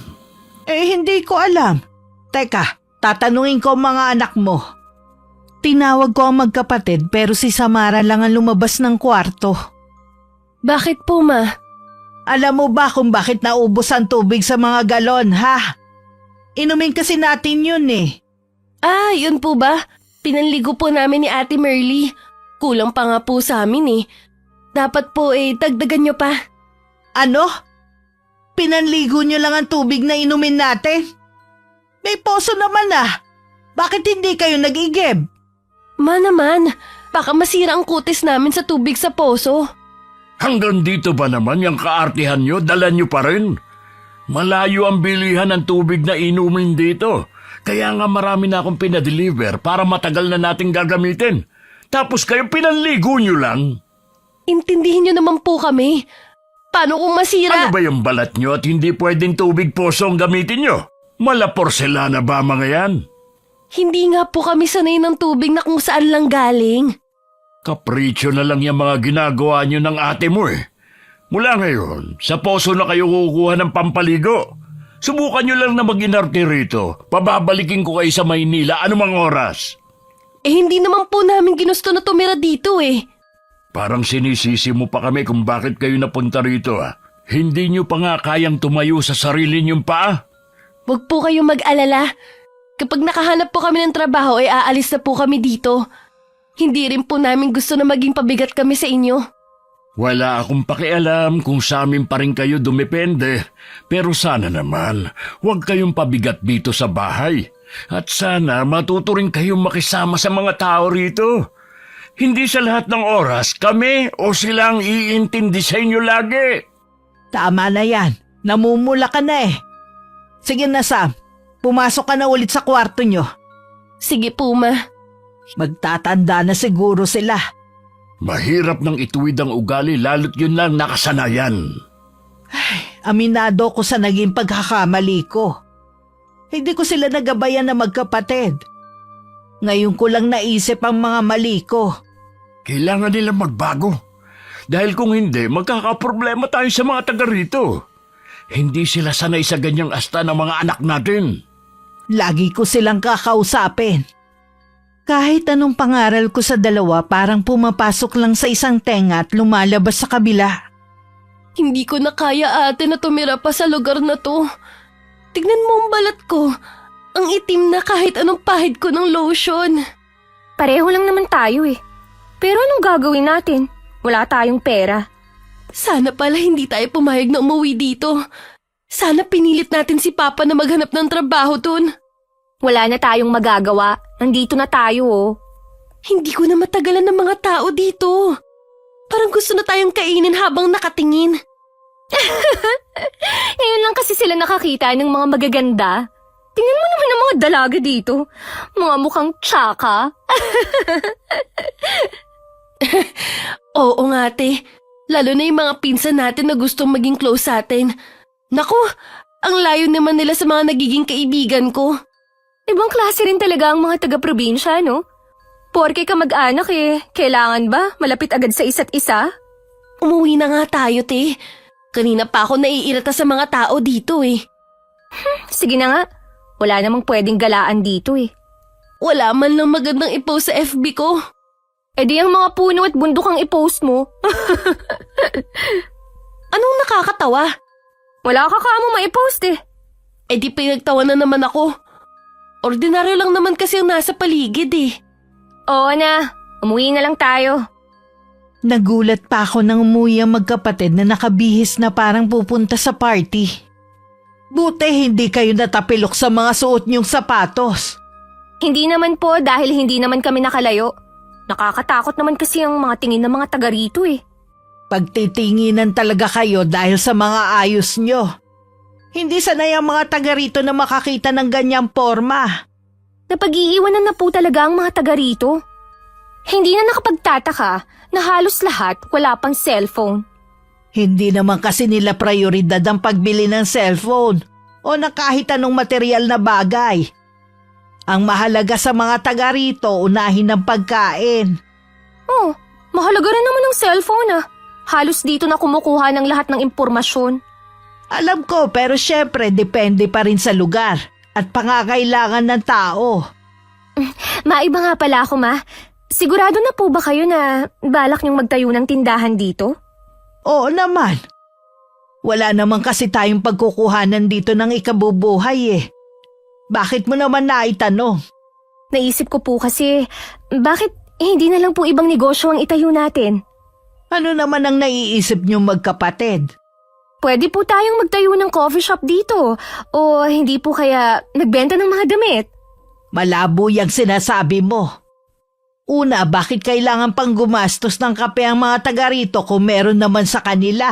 Hindi ko alam. Teka, tatanungin ko ang mga anak mo. Tinawag ko ang magkapatid pero si Samara lang ang lumabas ng kwarto. Bakit po, ma? Alam mo ba kung bakit naubos ang tubig sa mga galon, ha? Inumin kasi natin yun eh. Ah, yun po ba? Pinanligo po namin ni Ate Merly. Kulang pa nga po sa amin eh. Dapat po dagdagan nyo pa. Ano? Pinanligo nyo lang ang tubig na inumin natin? May poso naman ah. Bakit hindi kayo nag-igib? Ma naman, baka masira ang kutis namin sa tubig sa poso. Hanggang dito ba naman yung kaartihan nyo, dala nyo pa rin? Malayo ang bilihan ng tubig na inumin dito. Kaya nga marami na akong pinadeliver para matagal na nating gagamitin. Tapos kayo pinanligo nyo lang. Intindihin nyo naman po kami. Paano kung masira? Ano ba yung balat nyo at hindi pwedeng tubig poso ang gamitin nyo? Mala porselana ba mga yan? Hindi nga po kami sanay ng tubig na kung saan lang galing. Kapritsyo na lang yung mga ginagawa nyo ng ate mo eh. Mula ngayon, sa poso na kayo kukuha ng pampaligo. Subukan nyo lang na mag-inarte rito. Pababalikin ko kayo sa Maynila anumang oras. Hindi naman po namin ginusto na tumira dito eh. Parang sinisisi mo pa kami kung bakit kayo napunta rito ah. Hindi nyo pa nga kayang tumayo sa sarili nyong paa? Huwag po kayong mag-alala. Kapag nakahanap po kami ng trabaho aalis na po kami dito. Hindi rin po namin gusto na maging pabigat kami sa inyo. Wala akong pakialam kung sa amin pa rin kayo dumepende. Pero sana naman, huwag kayong pabigat dito sa bahay. At sana matuto rin kayong makisama sa mga tao rito. Hindi sa lahat ng oras kami o sila ang iintindi sa inyo lagi. Tama na yan. Namumula ka na eh. Sige na Sam, pumasok ka na ulit sa kwarto nyo. Sige po ma. Magtatanda na siguro sila. Mahirap nang ituwid ang ugali lalo't yun lang nakasanayan. Aminado ko sa naging pagkakamali ko. Hindi ko sila nagabayan na magkapatid. Ngayon ko lang naisip ang mga mali ko. Kailangan nila magbago. Dahil kung hindi, magkakaproblema tayo sa mga taga rito. Hindi sila sanay sa ganyang asta ng mga anak natin. Lagi ko silang kakausapin. Kahit anong pangaral ko sa dalawa parang pumapasok lang sa isang tenga at lumalabas sa kabila. Hindi ko na kaya ate na tumira pa sa lugar na to. Tignan mo ang balat ko. Ang itim na kahit anong pahid ko ng lotion. Pareho lang naman tayo eh. Pero anong gagawin natin? Wala tayong pera. Sana pala hindi tayo pumayag na umuwi dito. Sana pinilit natin si Papa na maghanap ng trabaho dun. Wala na tayong magagawa. Nandito na tayo oh. Hindi ko na matagalan ng mga tao dito. Parang gusto na tayong kainin habang nakatingin. Ngayon lang kasi sila nakakita ng mga magaganda. Tingnan mo naman ang mga dalaga dito. Mga mukhang tsaka. Oo nga ate. Lalo na yung mga pinsan natin na gustong maging close sa atin. Naku, ang layo naman nila sa mga nagiging kaibigan ko. Ibang klase rin talaga ang mga taga-probinsya, no? Porke ka mag-anak eh, kailangan ba malapit agad sa isa't isa? Umuwi na nga tayo, te. Kanina pa ako naiirita sa mga tao dito eh. Sige na nga, wala namang pwedeng galaan dito eh. Wala man lang magandang i-post sa FB ko. E di ang mga puno at bundok ang i-post mo. Anong nakakatawa? Wala ka kaamo ma-i-post eh. Eh di pinagtawa na naman ako. Ordinaryo lang naman kasi ang nasa paligid eh. Oo na, umuwi na lang tayo. Nagulat pa ako nang umuwi ang magkapatid na nakabihis na parang pupunta sa party. Buti hindi kayo natapilok sa mga suot niyong sapatos. Hindi naman po dahil hindi naman kami nakalayo. Nakakatakot naman kasi ang mga tingin ng mga taga rito eh. Pagtitinginan talaga kayo dahil sa mga ayos niyo. Hindi sanay ang mga taga rito na makakita ng ganyang forma. Napag-iiwanan na po talaga ang mga taga rito. Hindi na nakapagtataka na halos lahat wala pang cellphone. Hindi naman kasi nila prioridad ang pagbili ng cellphone o na kahit anong material na bagay. Ang mahalaga sa mga taga rito, unahin ng pagkain. Oh, mahalaga rin naman ang cellphone ah. Halos dito na kumukuha ng lahat ng impormasyon. Alam ko pero syempre depende pa rin sa lugar at pangangailangan ng tao. Maiba nga pala ako ma. Sigurado na po ba kayo na balak niyong magtayo ng tindahan dito? Oo naman. Wala naman kasi tayong pagkukuhanan dito ng ikabubuhay eh. Bakit mo naman naitanong? Naisip ko po kasi, bakit hindi na lang po ibang negosyo ang itayo natin? Ano naman ang naiisip niyong magkapatid? Pwede po tayong magtayo ng coffee shop dito o hindi po kaya nagbenta ng mga damit. Malabo yung sinasabi mo. Una, bakit kailangan pang gumastos ng kape ang mga taga rito kung meron naman sa kanila?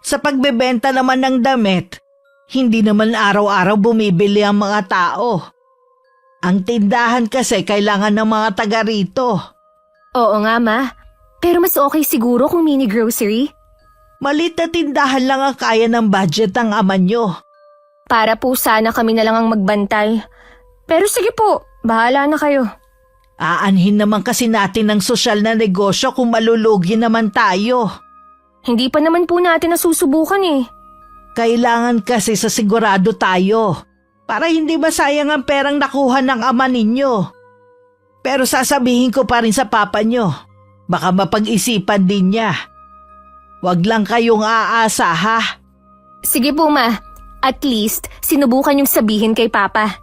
Sa pagbebenta naman ng damit, hindi naman araw-araw bumibili ang mga tao. Ang tindahan kasi kailangan ng mga taga rito. Oo nga ma, pero mas okay siguro kung mini grocery. Malit na tindahan lang ang kaya ng budget ng ama nyo. Para po sana kami na lang ang magbantay. Pero sige po, bahala na kayo. Aanhin naman kasi natin ng sosyal na negosyo kung malulugi naman tayo. Hindi pa naman po natin nasusubukan eh. Kailangan kasi sa sigurado tayo para hindi masayang ang perang nakuha ng ama ninyo. Pero sasabihin ko pa rin sa papa nyo, baka mapag-isipan din niya. Huwag lang kayong aasa ha. Sige po ma, at least sinubukan yung sabihin kay papa.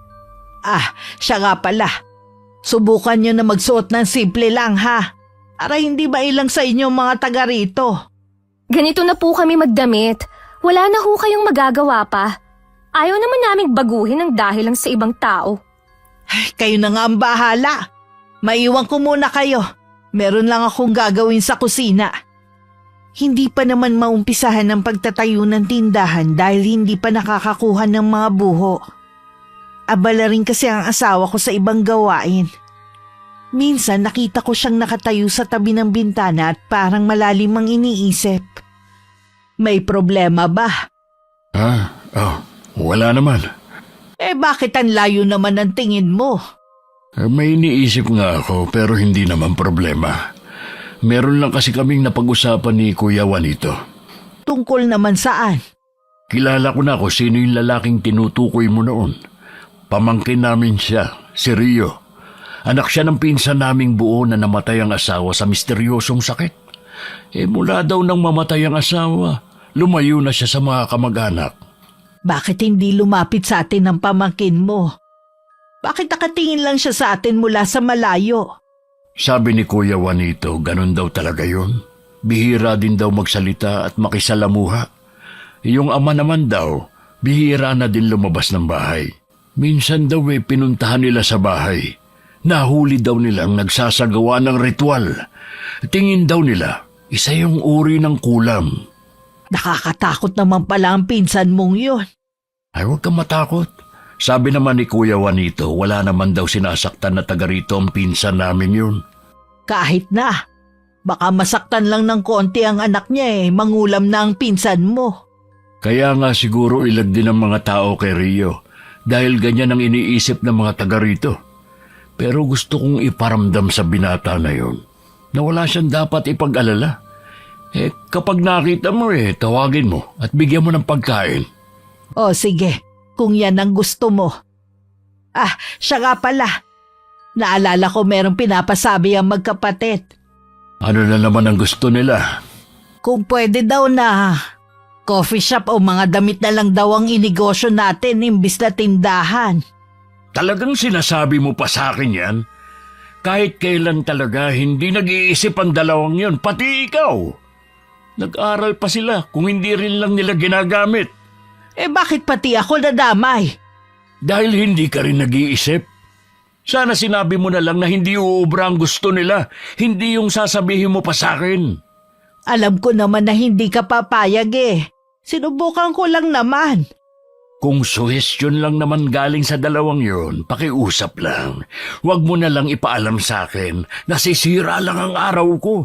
Siya nga pala. Subukan nyo na magsuot ng simple lang ha. Para hindi ba ilang sa inyo mga taga rito. Ganito na po kami magdamit. Wala na ho kayong magagawa pa. Ayaw naman naming baguhin ang dahil lang sa ibang tao. Ay, kayo na nga ang bahala. Maiwan ko muna kayo. Meron lang akong gagawin sa kusina. Hindi pa naman maumpisahan ang pagtatayo ng tindahan dahil hindi pa nakakakuha ng mga buho. Abala rin kasi ang asawa ko sa ibang gawain. Minsan nakita ko siyang nakatayo sa tabi ng bintana at parang malalim ang iniisip. May problema ba? Wala naman. Bakit ang layo naman ang tingin mo? May iniisip nga ako pero hindi naman problema. Meron lang kasi kaming napag-usapan ni Kuya Juanito. Tungkol naman saan? Kilala ko na kung sino yung lalaking tinutukoy mo noon. Pamangkin namin siya, si Rio. Anak siya ng pinsan naming buo na namatay ang asawa sa misteryosong sakit. Mula daw nang mamatay ang asawa, lumayo na siya sa mga kamag-anak. Bakit hindi lumapit sa atin ang pamangkin mo? Bakit nakatingin lang siya sa atin mula sa malayo? Sabi ni Kuya Juanito, ganun daw talaga yun. Bihira din daw magsalita at makisalamuha. Yung ama naman daw, bihira na din lumabas ng bahay. Minsan daw pinuntahan nila sa bahay. Nahuli daw nilang nagsasagawa ng ritual. Tingin daw nila, isa yung uri ng kulam. Nakakatakot naman pala ang pinsan mong yun. Ay, huwag kang matakot. Sabi naman ni Kuya Juanito, wala naman daw sinasaktan na taga rito ang pinsan namin yun. Kahit na. Baka masaktan lang ng konti ang anak niya mangulam na ang pinsan mo. Kaya nga siguro ilag din ang mga tao kay Rio. Dahil ganyan ang iniisip ng mga taga rito. Pero gusto kong iparamdam sa binata na yun na wala siyang dapat ipag-alala. Kapag nakita mo tawagin mo at bigyan mo ng pagkain. O sige, kung yan ang gusto mo. Siya nga pala. Naalala ko merong pinapasabi ang magkapatid. Ano na naman ang gusto nila? Kung pwede daw na coffee shop o mga damit na lang daw ang inegosyo natin imbis na tindahan. Talagang sinasabi mo pa sa akin yan? Kahit kailan talaga hindi nag-iisip ang dalawang yon, pati ikaw. Nag-aral pa sila kung hindi rin lang nila ginagamit. Bakit pati ako nadamay? Dahil hindi ka rin nag-iisip. Sana sinabi mo na lang na hindi uubra ang gusto nila, hindi yung sasabihin mo pa sa akin. Alam ko naman na hindi ka papayag Sinubukan ko lang naman. Kung suhestyon lang naman galing sa dalawang yon, pakiusap lang. Huwag mo na lang ipaalam sa akin, nasisira lang ang araw ko.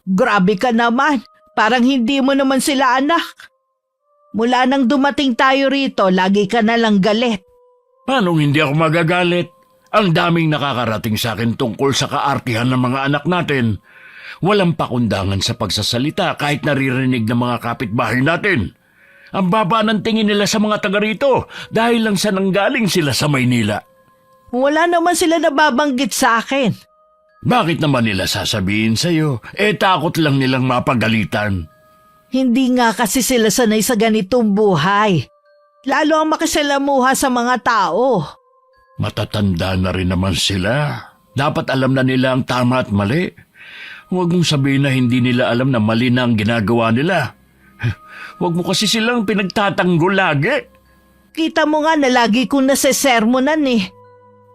Grabe ka naman, parang hindi mo naman sila anak. Mula nang dumating tayo rito, lagi ka na lang galit. Paano hindi ako magagalit? Ang daming nakakarating sa akin tungkol sa kaartihan ng mga anak natin. Walang pakundangan sa pagsasalita kahit naririnig ng mga kapitbahay natin. Ang baba ng tingin nila sa mga taga rito dahil lang sa nanggaling sila sa Maynila. Wala naman sila nababanggit sa akin. Bakit naman nila sasabihin sa'yo? Takot lang nilang mapagalitan. Hindi nga kasi sila sanay sa ganitong buhay. Lalo ang makisalamuha sa mga tao. Matatanda na rin naman sila. Dapat alam na nila ang tama at mali. Huwag mong sabihin na hindi nila alam na mali na ang ginagawa nila. Huwag mo kasi silang pinagtatanggol lagi. Kita mo nga na lagi kong nasesermonan eh.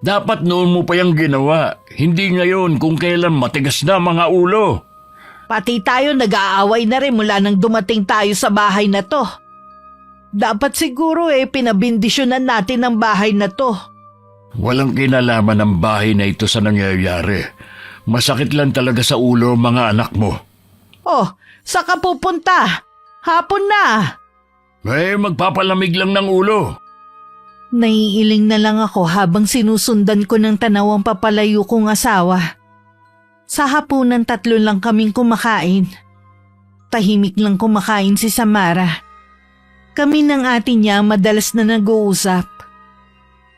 Dapat noon mo pa yung ginawa. Hindi ngayon kung kailan matigas na mga ulo. Pati tayo nag-aaway na rin mula nang dumating tayo sa bahay na to. Dapat siguro pinabindisyonan natin ang bahay na to. Walang kinalaman ng bahay na ito sa nangyayari. Masakit lang talaga sa ulo ang mga anak mo. Oh, saan ka pupunta? Hapon na. Magpapalamig lang ng ulo. Naiiling na lang ako habang sinusundan ko ng tanaw ang papalayo kong asawa. Sa hapunan 3 lang kaming kumakain. Tahimik lang kumakain si Samara. Kami ng ate niya madalas na nag-uusap.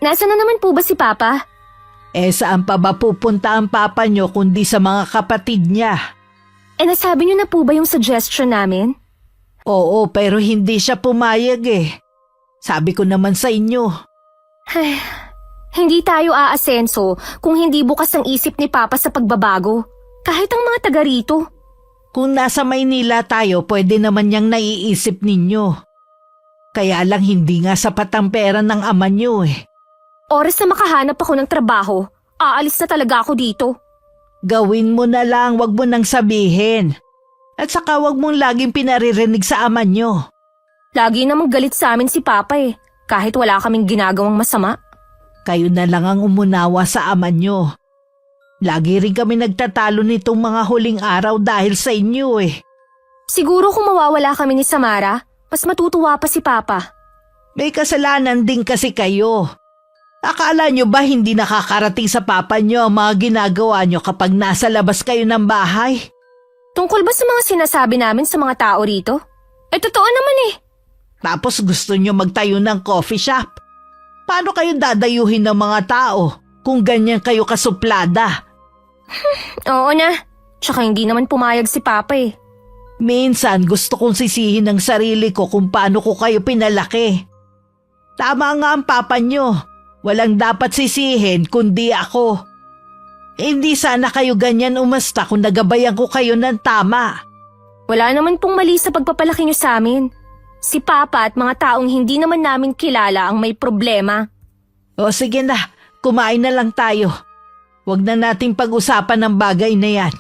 Nasaan na naman po ba si Papa? Saan pa ba pupunta ang papa niyo kundi sa mga kapatid niya? Nasabi niyo na po ba yung suggestion namin? Oo, pero hindi siya pumayag Sabi ko naman sa inyo. Ay, hindi tayo aasenso kung hindi bukas ang isip ni Papa sa pagbabago. Kahit ang mga taga rito. Kung nasa Maynila tayo, pwede naman niyang naiisip ninyo. Kaya lang hindi nga sapat ang pera ng ama niyo Oras na makahanap ako ng trabaho, aalis na talaga ako dito. Gawin mo na lang, wag mo nang sabihin. At saka wag mong laging pinaririnig sa ama niyo. Lagi namang galit sa amin si Papa kahit wala kaming ginagawang masama. Kayo na lang ang umunawa sa ama niyo. Lagi rin kami nagtatalo nitong mga huling araw dahil sa inyo Siguro kung mawawala kami ni Samara, mas matutuwa pa si Papa. May kasalanan din kasi kayo. Akala niyo ba hindi nakakarating sa papa niyo ang mga ginagawa niyo kapag nasa labas kayo ng bahay? Tungkol ba sa mga sinasabi namin sa mga tao rito? Totoo naman Tapos gusto niyo magtayo ng coffee shop. Paano kayo dadayuhin ng mga tao kung ganyan kayo kasuplada? Oo na. Tsaka hindi naman pumayag si Papa Minsan gusto kong sisihin ng sarili ko kung paano ko kayo pinalaki. Tama nga ang papa niyo. Walang dapat sisihin kundi ako. Hindi sana kayo ganyan umasta kung nagabayan ko kayo ng tama. Wala naman pong mali sa pagpapalaki niyo sa amin. Si Papa at mga taong hindi naman namin kilala ang may problema. O sige na, kumain na lang tayo. Huwag na nating pag-usapan ng bagay na yan.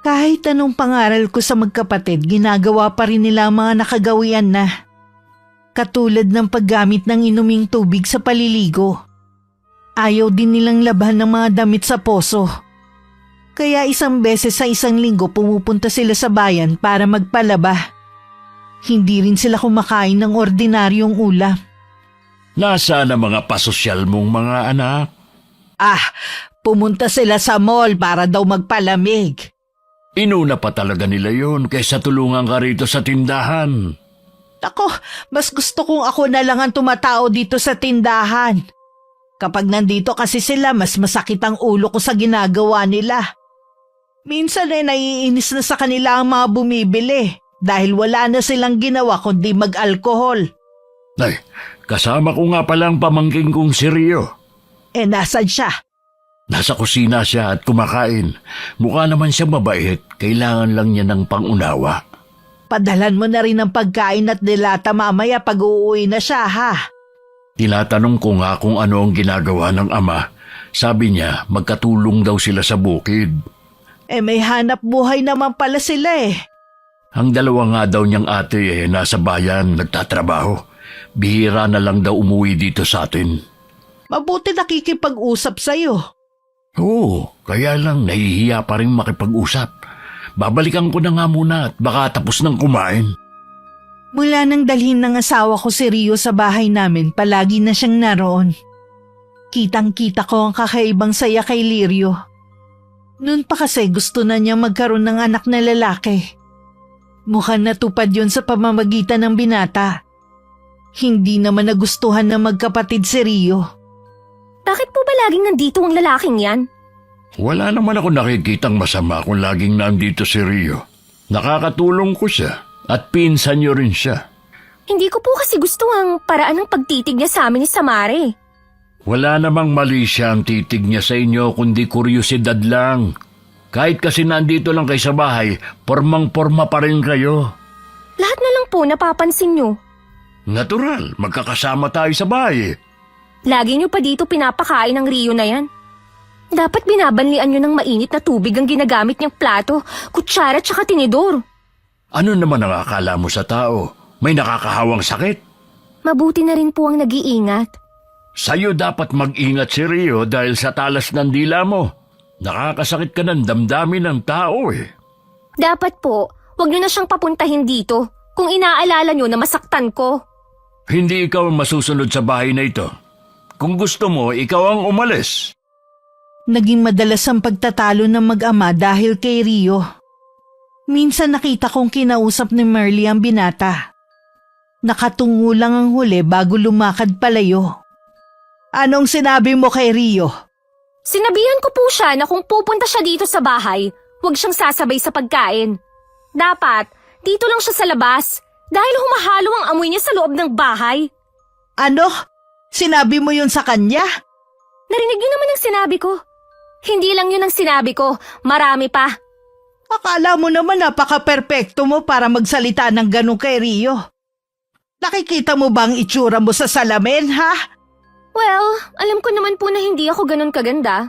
Kahit anong pangaral ko sa magkapatid, ginagawa pa rin nila ang mga nakagawian na. Katulad ng paggamit ng inuming tubig sa paliligo. Ayaw din nilang laban ng mga damit sa poso. Kaya isang beses sa isang linggo pumupunta sila sa bayan para magpalaba. Hindi rin sila kumakain ng ordinaryong ulam. Nasaan ang mga pasosyal mong mga anak? Pumunta sila sa mall para daw magpalamig. Inuna pa talaga nila yon kaysa tulungan ka rito sa tindahan. Ako, mas gusto kong ako na lang ang tumatao dito sa tindahan. Kapag nandito kasi sila, mas masakit ang ulo ko sa ginagawa nila. Minsan naiinis na sa kanila ang mga bumibili dahil wala na silang ginawa kundi mag-alkohol. Ay, kasama ko nga palang pamangking kong si Rio. Nasaan siya? Nasa kusina siya at kumakain. Mukha naman siya mabait, kailangan lang niya ng pangunawa. Padalan mo na rin ang pagkain at dilata mamaya pag uuwi na siya, ha? Tinatanong ko nga kung ano ang ginagawa ng ama. Sabi niya, magkatulong daw sila sa bukid. May hanap buhay naman pala sila Ang dalawa nga daw niyang ate nasa bayan, nagtatrabaho. Bihira na lang daw umuwi dito sa atin. Mabuti nakikipag-usap sa'yo. Oo, kaya lang nahihiya pa rin makipag-usap. Babalikan ko na nga muna at baka tapos nang kumain. Mula nang dalhin ng asawa ko si Rio sa bahay namin, palagi na siyang naroon. Kitang-kita ko ang kakaibang saya kay Lirio. Noon pa kasi gusto na niya magkaroon ng anak na lalaki. Mukhang natupad yon sa pamamagitan ng binata. Hindi naman nagustuhan ng magkapatid si Rio. Bakit po ba laging nandito ang lalaking yan? Wala naman ako nakikitang masama kung laging nandito si Rio. Nakakatulong ko siya. At pinsan niyo rin siya. Hindi ko po kasi gusto ang paraan ng pagtitig niya sa amin ni Samare. Wala namang mali siya ang titig niya sa inyo kundi kuryosidad lang. Kahit kasi nandito lang kayo sa bahay, pormang-porma pa rin kayo. Lahat na lang po napapansin niyo. Natural, magkakasama tayo sa bahay. Lagi niyo pa dito pinapakain ng Rio na yan. Dapat binabanlian niyo ng mainit na tubig ang ginagamit niyang plato, kutsara at saka tinidor. Ano naman ang akala mo sa tao? May nakakahawang sakit? Mabuti na rin po ang nag-iingat. Sa'yo dapat mag-ingat si Rio dahil sa talas ng dila mo. Nakakasakit ka ng damdamin ng tao eh. Dapat po, wag niyo na siyang papuntahin dito kung inaalala niyo na masaktan ko. Hindi ikaw ang masusunod sa bahay na ito. Kung gusto mo, ikaw ang umalis. Naging madalas ang pagtatalo ng mag-ama dahil kay Rio. Minsan nakita kong kinausap ni Merly ang binata. Nakatungo lang ang huli bago lumakad palayo. Anong sinabi mo kay Rio? Sinabihan ko po siya na kung pupunta siya dito sa bahay, huwag siyang sasabay sa pagkain. Dapat, dito lang siya sa labas dahil humahalo ang amoy niya sa loob ng bahay. Ano? Sinabi mo yun sa kanya? Narinig niyo naman ang sinabi ko. Hindi lang yun ang sinabi ko, marami pa. Akala mo naman napaka-perpekto mo para magsalita ng ganun kay Rio. Nakikita mo ba ang itsura mo sa salamin, ha? Well, alam ko naman po na hindi ako ganun kaganda.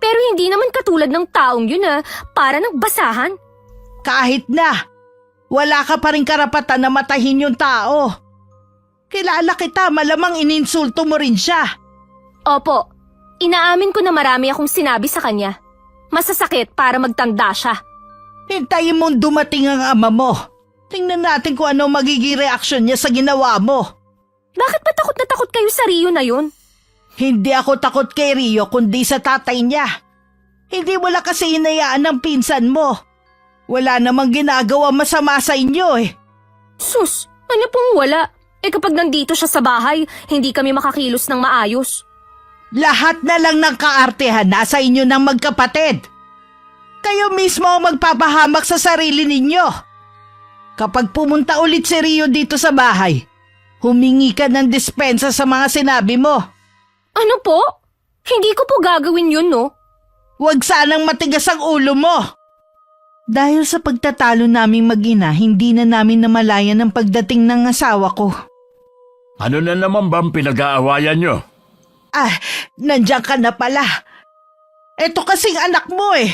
Pero hindi naman katulad ng taong yun na para nagbasahan. Kahit na, wala ka pa rin karapatan na matahin yung tao. Kilala kita, malamang ininsulto mo rin siya. Opo, inaamin ko na marami akong sinabi sa kanya. Masasakit para magtanda siya. Hintayin mong dumating ang ama mo. Tingnan natin kung ano magiging reaksyon niya sa ginawa mo. Bakit ba takot na takot kayo sa Rio na yun? Hindi ako takot kay Rio kundi sa tatay niya. Hindi mo lang kasi hinayaan ng pinsan mo. Wala namang ginagawa masama sa inyo eh. Sus, ano pong wala? Kapag nandito siya sa bahay, hindi kami makakilos ng maayos. Lahat na lang ng kaartehan nasa inyo ng magkapatid. Kayo mismo ang magpapahamak sa sarili ninyo. Kapag pumunta ulit si Rio dito sa bahay, humingi ka ng dispensa sa mga sinabi mo. Ano po? Hindi ko po gagawin yun, no? Huwag sanang matigas ang ulo mo. Dahil sa pagtatalo naming mag-ina, hindi na namin namalayan ang pagdating ng asawa ko. Ano na naman ba ang pinag-aawayan nyo? Nandiyan ka na pala. Eto kasing anak mo eh.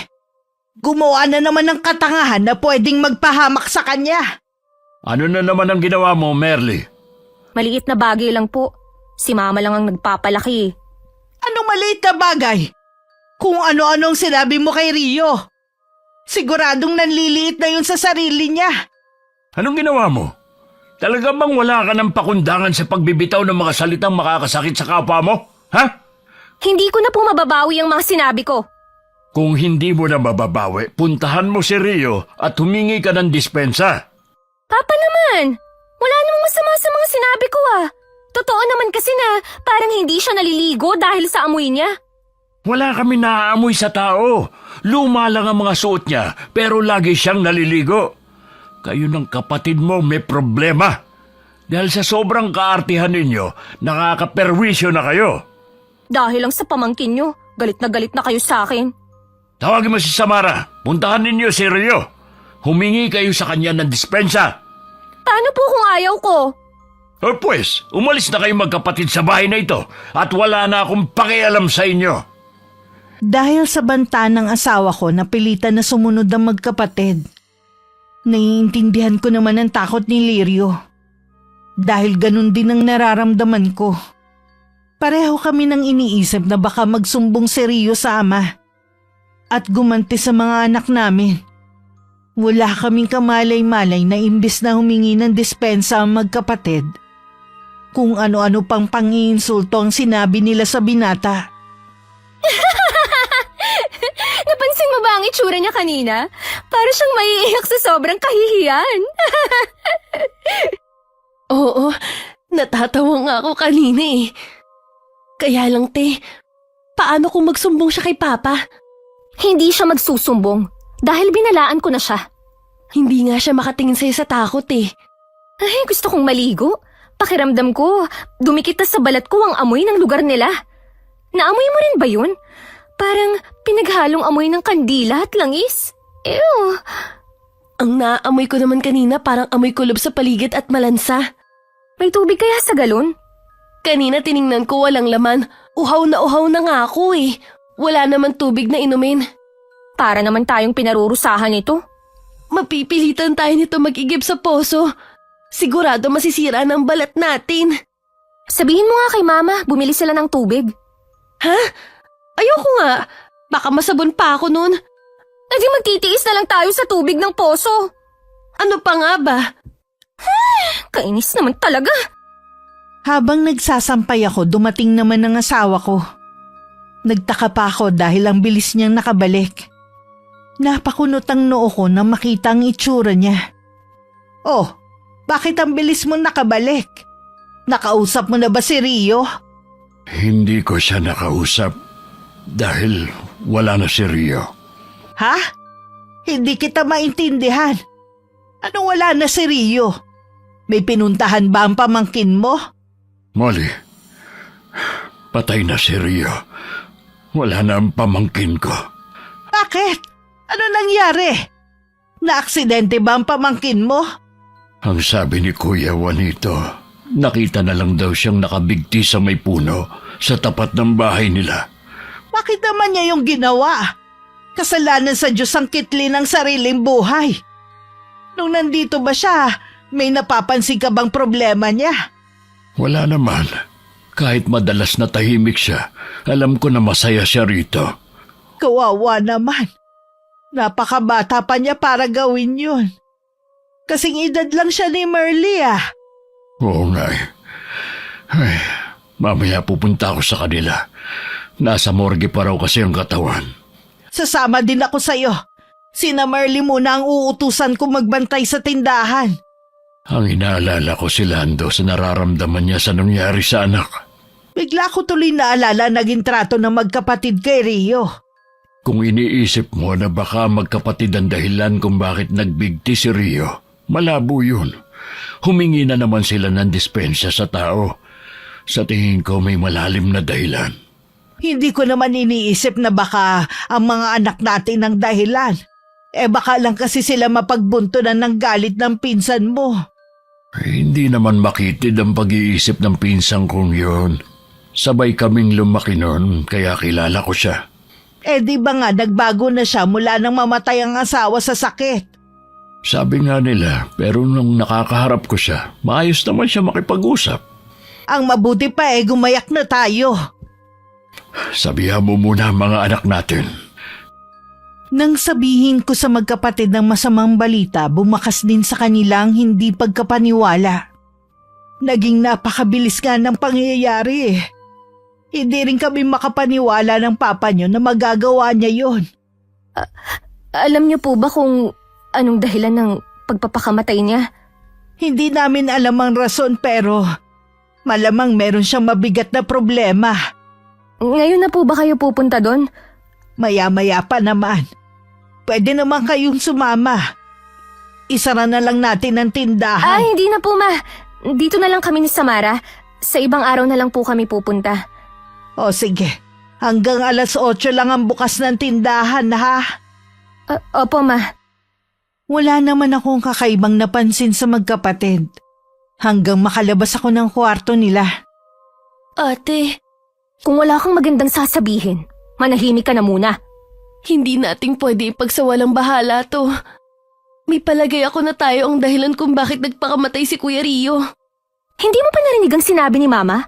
Gumawa na naman ng katangahan na pwedeng magpahamak sa kanya. Ano na naman ang ginawa mo, Merly? Maliit na bagay lang po. Si Mama lang ang nagpapalaki. Anong maliit na bagay? Kung ano-anong sinabi mo kay Rio. Siguradong nanliliit na yun sa sarili niya. Anong ginawa mo? Talaga bang wala ka ng pakundangan sa pagbibitaw ng mga salitang makakasakit sa kapwa mo? Ha? Hindi ko na po mababawi ang mga sinabi ko. Kung hindi mo na mababawi, puntahan mo si Rio at humingi ka ng dispensa. Papa naman, wala namang masama sa mga sinabi ko Totoo naman kasi na parang hindi siya naliligo dahil sa amoy niya. Wala kami naaamoy sa tao. Luma lang ang mga suot niya, pero lagi siyang naliligo. Kayo ng kapatid mo may problema. Dahil sa sobrang kaartihan ninyo, nakakaperwisyo na kayo. Dahil lang sa pamangkin nyo, galit na kayo sa akin. Tawagin mo si Samara. Puntahan ninyo si Rio. Humingi kayo sa kanya ng dispensa. Paano po kung ayaw ko? O pues, umalis na kayo magkapatid sa bahay na ito at wala na akong pakialam sa inyo. Dahil sa banta ng asawa ko na pilitan na sumunod ang magkapatid, naiintindihan ko naman ang takot ni Lirio. Dahil ganun din ang nararamdaman ko. Pareho kami nang iniisip na baka magsumbong si Rio sa ama at gumanti sa mga anak namin. Wala kaming kamalay-malay na imbis na humingi ng dispensa ang magkapatid. Kung ano-ano pang pangiinsulto ang sinabi nila sa binata. Napansin mo ba ang itsura niya kanina? Para siyang maiiyak sa sobrang kahihiyan. Oo, natatawa nga ako kanina eh. Kaya lang paano kung magsumbong siya kay Papa? Hindi siya magsusumbong dahil binalaan ko na siya. Hindi nga siya makatingin sa'yo sa takot eh. Ay, gusto kong maligo. Pakiramdam ko, dumikit na sa balat ko ang amoy ng lugar nila. Naamoy mo rin ba yun? Parang pinaghalong amoy ng kandila at langis. Ew. Ang naamoy ko naman kanina parang amoy kulob sa paligid at malansa. May tubig kaya sa galon? Kanina tiningnan ko walang laman. Uhaw na nga ako eh. Wala naman tubig na inumin. Para naman tayong pinarurusahan ito. Mapipilitan tayo nito mag-igib sa poso. Sigurado masisira ng balat natin. Sabihin mo nga kay Mama, bumili sila ng tubig. Ha? Ayoko nga. Baka masabon pa ako nun. E di magtitiis na lang tayo sa tubig ng poso. Ano pa nga ba? Kainis naman talaga. Habang nagsasampay ako, dumating naman ang asawa ko. Nagtaka pa ako dahil ang bilis niyang nakabalik. Napakunot ang noo ko na makita ang itsura niya. Oh, bakit ang bilis mo nakabalik? Nakausap mo na ba si Rio? Hindi ko siya nakausap dahil wala na si Rio. Ha? Hindi kita maintindihan. Anong wala na si Rio? May pinuntahan ba ang pamangkin mo? Molly, patay na si Rio. Wala na ang pamangkin ko. Bakit? Ano nangyari? Naaksidente ba ang pamangkin mo? Ang sabi ni Kuya Juanito, nakita na lang daw siyang nakabigti sa may puno sa tapat ng bahay nila. Bakit naman niya yung ginawa? Kasalanan sa Diyos ang kitli ng sariling buhay. Nung nandito ba siya, may napapansin ka bang problema niya? Wala naman. Kahit madalas na tahimik siya, alam ko na masaya siya rito. Kawawa naman. Napakabata pa niya para gawin yun. Kasing edad lang siya ni Merly ah. Oo nga eh. Ay, mamaya pupunta ako sa kanila. Nasa morgue pa raw kasi ang katawan. Sasama din ako sa'yo. Sina Merly muna ang uutusan ko magbantay sa tindahan. Ang inaalala ko si Lando sa nararamdaman niya sa nangyari sa anak. Bigla ko tuloy naalala naging trato ng magkapatid kay Rio. Kung iniisip mo na baka magkapatid ang dahilan kung bakit nagbigti si Rio, malabo yun. Humingi na naman sila ng dispensya sa tao. Sa tingin ko may malalim na dahilan. Hindi ko naman iniisip na baka ang mga anak natin ang dahilan. Baka lang kasi sila mapagbuntunan ng galit ng pinsan mo. Hindi naman makitid ang pag-iisip ng pinsang kong yun. Sabay kaming lumaki noon, kaya kilala ko siya. Di ba nga nagbago na siya mula nang mamatay ang asawa sa sakit? Sabi nga nila, pero nung nakakaharap ko siya, maayos naman siya makipag-usap. Ang mabuti pa gumayak na tayo. Sabihan mo muna ang mga anak natin. Nang sabihin ko sa magkapatid ng masamang balita, bumakas din sa kanilang hindi pagkapaniwala. Naging napakabilis nga ng pangyayari eh. Hindi rin kami makapaniwala ng papa niyo na magagawa niya yon. Alam niyo po ba kung anong dahilan ng pagpapakamatay niya? Hindi namin alam ang rason pero malamang meron siyang mabigat na problema. Ngayon na po ba kayo pupunta doon? Maya-maya pa naman. Pwede naman kayong sumama. Isara na lang natin ang tindahan. Hindi na po ma. Dito na lang kami ni Samara. Sa ibang araw na lang po kami pupunta. O sige, hanggang 8:00 lang ang bukas ng tindahan ha. Opo ma. Wala naman akong kakaibang napansin sa magkapatid. Hanggang makalabas ako ng kwarto nila. Ate, Kung wala kang magandang sasabihin, manahimik ka na muna. hindi nating pwede ipagsawalang bahala to. May palagay ako na tayo ang dahilan kung bakit nagpakamatay si Kuya Rio. Hindi mo pa narinig ang sinabi ni Mama?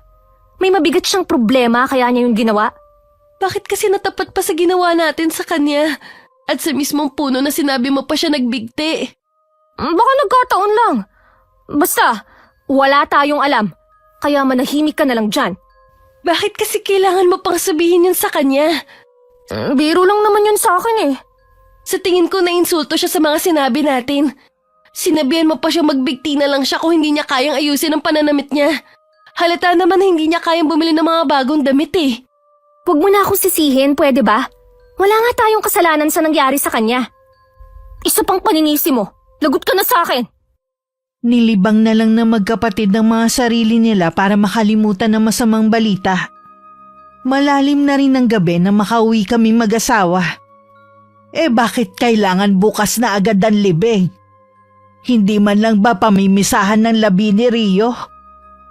May mabigat siyang problema kaya niya yung ginawa? Bakit kasi natapat pa sa ginawa natin sa kanya? At sa mismong puno na sinabi mo pa siya nagbigti. Baka nagkataon lang. Basta, wala tayong alam. Kaya manahimik ka na lang dyan. Bakit kasi kailangan mo pang sabihin yun sa kanya? Biro lang naman yun sa akin eh. Sa tingin ko nainsulto siya sa mga sinabi natin. Sinabihan mo pa siya magbigti na lang siya kung hindi niya kayang ayusin ang pananamit niya. Halata naman na hindi niya kayang bumili ng mga bagong damit eh. Huwag mo na akong sisihin, pwede ba? Wala nga tayong kasalanan sa nangyari sa kanya. Isa pang paninisi mo. Lagot ka na sa akin! Nilibang na lang ng magkapatid ng mga sarili nila para makalimutan ang masamang balita. Malalim na rin ang gabi na makauwi kami mag-asawa. Bakit kailangan bukas na agad ang libing? Hindi man lang ba pamimisahan ng labi ni Rio?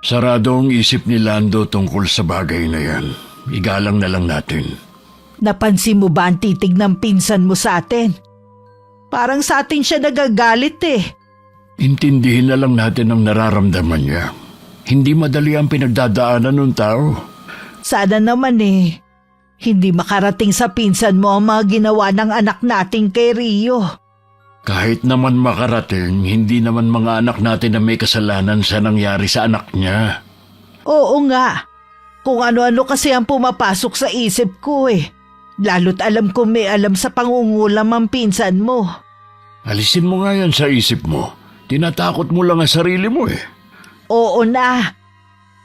Sarado ang isip ni Lando tungkol sa bagay na yan. Igalang na lang natin. Napansin mo ba ang titig ng pinsan mo sa atin? Parang sa atin siya nagagalit Intindihin na lang natin ang nararamdaman niya. Hindi madali ang pinagdadaanan ng tao. Sana naman hindi makarating sa pinsan mo ang mga ginawa ng anak natin kay Rio. Kahit naman makarating, hindi naman mga anak natin na may kasalanan sa nangyari sa anak niya. Oo nga. Kung ano-ano kasi ang pumapasok sa isip ko Lalo't alam ko may alam sa pangungulam ang pinsan mo. Alisin mo nga yan sa isip mo. Tinatakot mo lang ang sarili mo Oo na.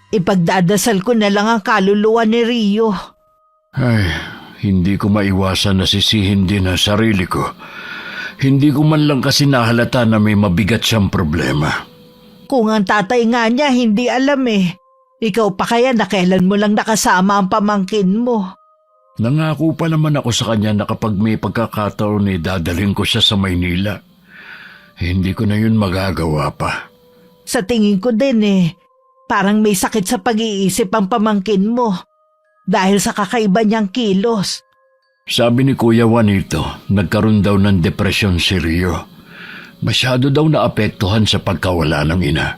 Ipagdadasal ko na lang ang kaluluwa ni Rio. Ay, hindi ko maiwasan na sisihin din ang sarili ko. Hindi ko man lang kasi nahalata na may mabigat siyang problema. Kung ang tatay nga niya hindi alam ikaw pa kaya na kailan mo lang nakasama ang pamangkin mo? Nangako pa naman ako sa kanya na kapag may pagkakataon dadalhin ko siya sa Maynila. Hindi ko na yun magagawa pa. Sa tingin ko din parang may sakit sa pag-iisip ang pamangkin mo dahil sa kakaiba niyang kilos. Sabi ni Kuya Juanito, nagkaroon daw ng depresyon si Rio. Masyado daw naapektuhan sa pagkawala ng ina.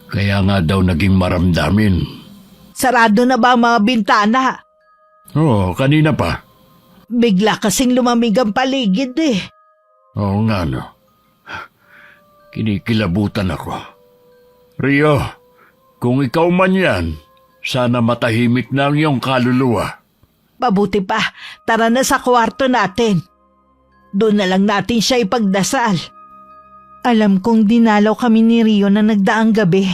Kaya nga daw naging maramdamin. Sarado na ba ang mga bintana? Oo, kanina pa. Bigla kasing lumamig ang paligid Oo nga no. Kinikilabutan ako. Rio, kung ikaw man yan, sana matahimik na ang iyong kaluluwa. Mabuti pa, tara na sa kwarto natin. Doon na lang natin siya ipagdasal. Alam kong dinalaw kami ni Rio na nagdaang gabi.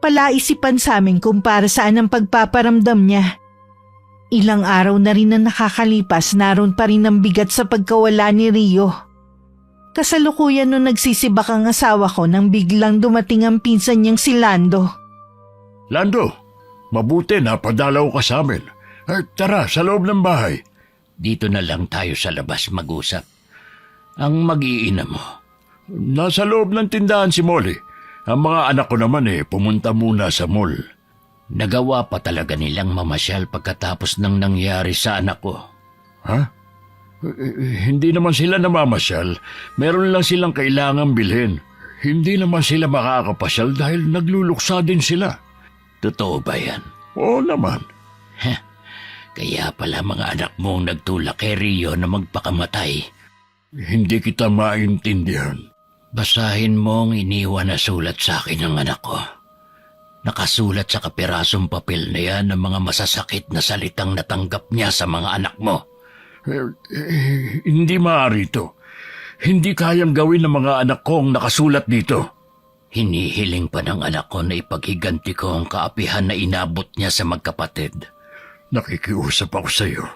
Palaisipan sa amin kung para saan ang pagpaparamdam niya. Ilang araw na rin na nakakalipas, naroon pa rin ang bigat sa pagkawala ni Rio. Kasalukuyan nung nagsisibak ang asawa ko nang biglang dumating ang pinsan niyang si Lando. Lando, mabuti na padalaw ka sa amin. Tara, sa loob ng bahay. Dito na lang tayo sa labas mag-usap. Ang mag-iina mo. Nasa loob ng tindahan si Molly. Ang mga anak ko naman pumunta muna sa mall. Nagawa pa talaga nilang mamasyal pagkatapos ng nangyari sa anak ko. Ha? Hindi naman sila namamasyal. Meron lang silang kailangang bilhin. Hindi naman sila makakapasyal dahil nagluluksa din sila. Totoo ba yan? Oo naman. Kaya pala mga anak mo ang nagtulak kay Rio na magpakamatay. Hindi kita maintindihan. Basahin mo ang iniwan na sulat sa akin ng anak ko. Nakasulat sa kapirasong papel na yan ang mga masasakit na salitang natanggap niya sa mga anak mo. Hindi maaari ito. Hindi kayang gawin ng mga anak ko ang nakasulat dito. Hinihiling pa ng anak ko na ipaghiganti ko ang kaapihan na inabot niya sa magkapatid. Nakikiusap ako sa iyo.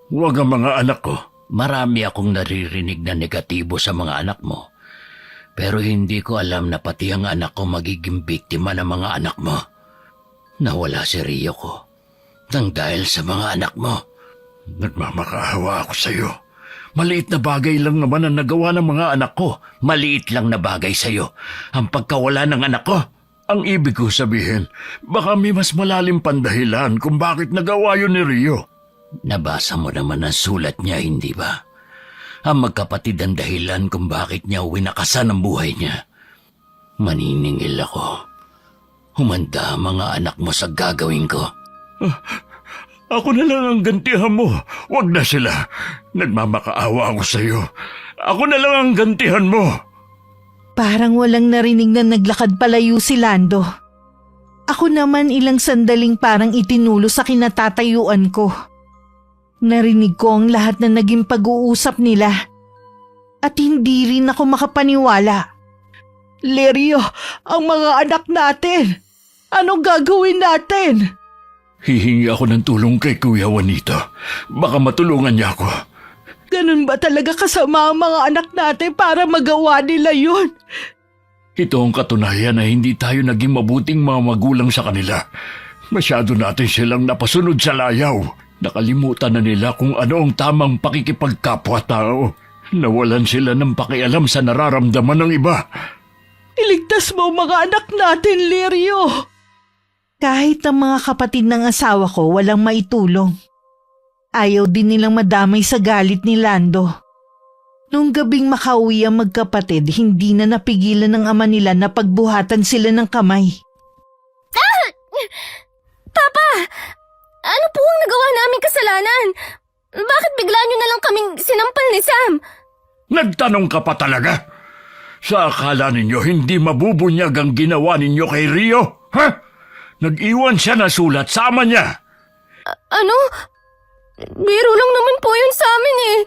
Huwag ang mga anak ko. Marami akong naririnig na negatibo sa mga anak mo. Pero hindi ko alam na pati ang anak ko magiging biktima ng mga anak mo. Nawala si Rio ko. Nang dahil sa mga anak mo. Nagmamakaawa ako sa iyo. Maliit na bagay lang naman ang nagawa ng mga anak ko. Maliit lang na bagay sa iyo ang pagkawala ng anak ko. Ang ibig ko sabihin, baka may mas malalim pang dahilan kung bakit nagawa yun ni Rio. Nabasa mo naman ang sulat niya, hindi ba? Ang magkapatid ang dahilan kung bakit niya winakasan ang buhay niya. Maniningil ako. Humanda ang mga anak mo sa gagawin ko. Ako na lang ang gantihan mo. Huwag na sila. Nagmamakaawa ako sa iyo. Ako na lang ang gantihan mo. Parang walang narinig na naglakad palayo si Lando. Ako naman ilang sandaling parang itinulo sa kinatatayuan ko. Narinig ko ang lahat na naging pag-uusap nila. At hindi rin ako makapaniwala. Lirio, ang mga anak natin. Anong gagawin natin? Hihingi ako ng tulong kay Kuya Juanito. Baka matulungan niya ako. Ganun ba talaga kasama ang mga anak natin para magawa nila yun? Ito ang katunayan na hindi tayo naging mabuting mga magulang sa kanila. Masyado natin silang napasunod sa layaw. Nakalimutan na nila kung ano ang tamang pakikipagkapwa-tao. Nawalan sila ng pakialam sa nararamdaman ng iba. Iligtas mo ang mga anak natin, Lirio! Kahit ang mga kapatid ng asawa ko walang maitulong. Ayaw din nilang madamay sa galit ni Lando. Nung gabing makauwi ang magkapatid, hindi na napigilan ng ama nila na pagbuhatan sila ng kamay. Papa! Ano po ang nagawa naming kasalanan? Bakit bigla niyo na lang kaming sinampal ni Sam? Nagtanong ka pa talaga? Sa akala ninyo hindi mabubunyag ang ginawa ninyo kay Rio? Ha? Nag-iwan siya na sulat sa ama niya. Ano? Biro lang naman po yun sa amin eh.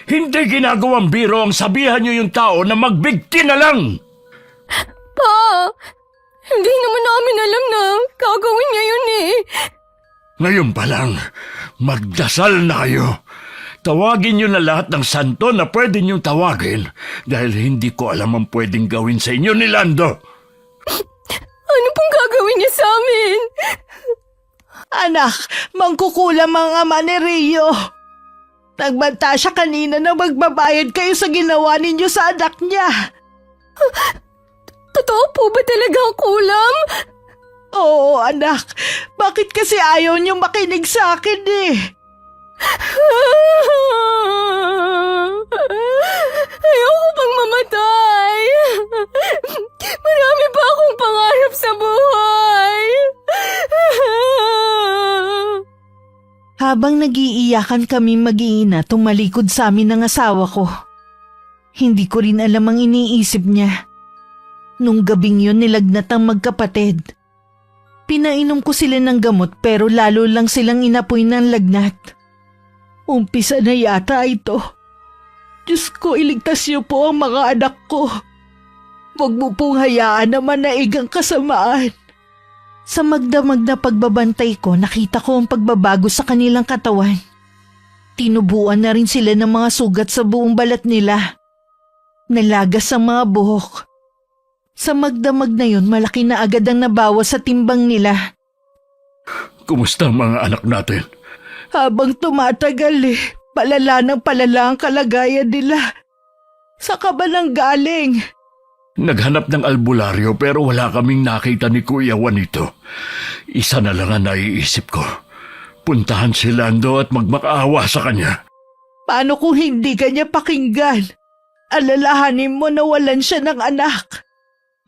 Hindi ginagawang biro ang sabihan niyo yung tao na magbigti na lang. Pa! Hindi naman namin alam na gagawin niya yun eh. Ngayon pa lang, magdasal na kayo. Tawagin niyo na lahat ng santo na pwede niyong tawagin dahil hindi ko alam ang pwedeng gawin sa inyo ni Lando. Ano pong gagawin niya sa amin? Anak, mangkukulam ang ama ni Rio. Nagbanta siya kanina na magbabayad kayo sa ginawa ninyo sa anak niya. Totoo po ba talaga ang kulam? Oo, anak. Bakit kasi ayaw niyo makinig sa akin eh? Ayoko pang mamatay. Marami pa akong pangarap sa buhay. Habang nag-iiyakan kami mag-iina, tumalikod sa amin ng asawa ko. Hindi ko rin alam ang iniisip niya. Nung gabing yun nilagnat ang magkapatid. Pinainom ko sila ng gamot pero lalo lang silang inapoy ng lagnat. Umpisa na yata ito. Diyos ko, iligtas niyo po ang mga anak ko. Huwag mo pong hayaan na manaig ang kasamaan. Sa magdamag na pagbabantay ko, nakita ko ang pagbabago sa kanilang katawan. Tinubuan na rin sila ng mga sugat sa buong balat nila. Nalagas ang mga buhok. Sa magdamag na yun, malaki na agad ang nabawas sa timbang nila. Kumusta ang mga anak natin? Habang tumatagal palala ng palala ang kalagayan nila. Sa ka ba nang galing? Naghanap ng albularyo pero wala kaming nakita ni Kuya Juanito. Isa na lang ang naiisip ko. Puntahan si Lando at magmakaawa sa kanya. Paano kung hindi kanya pakinggan? Alalahanin mo na walan siya ng anak.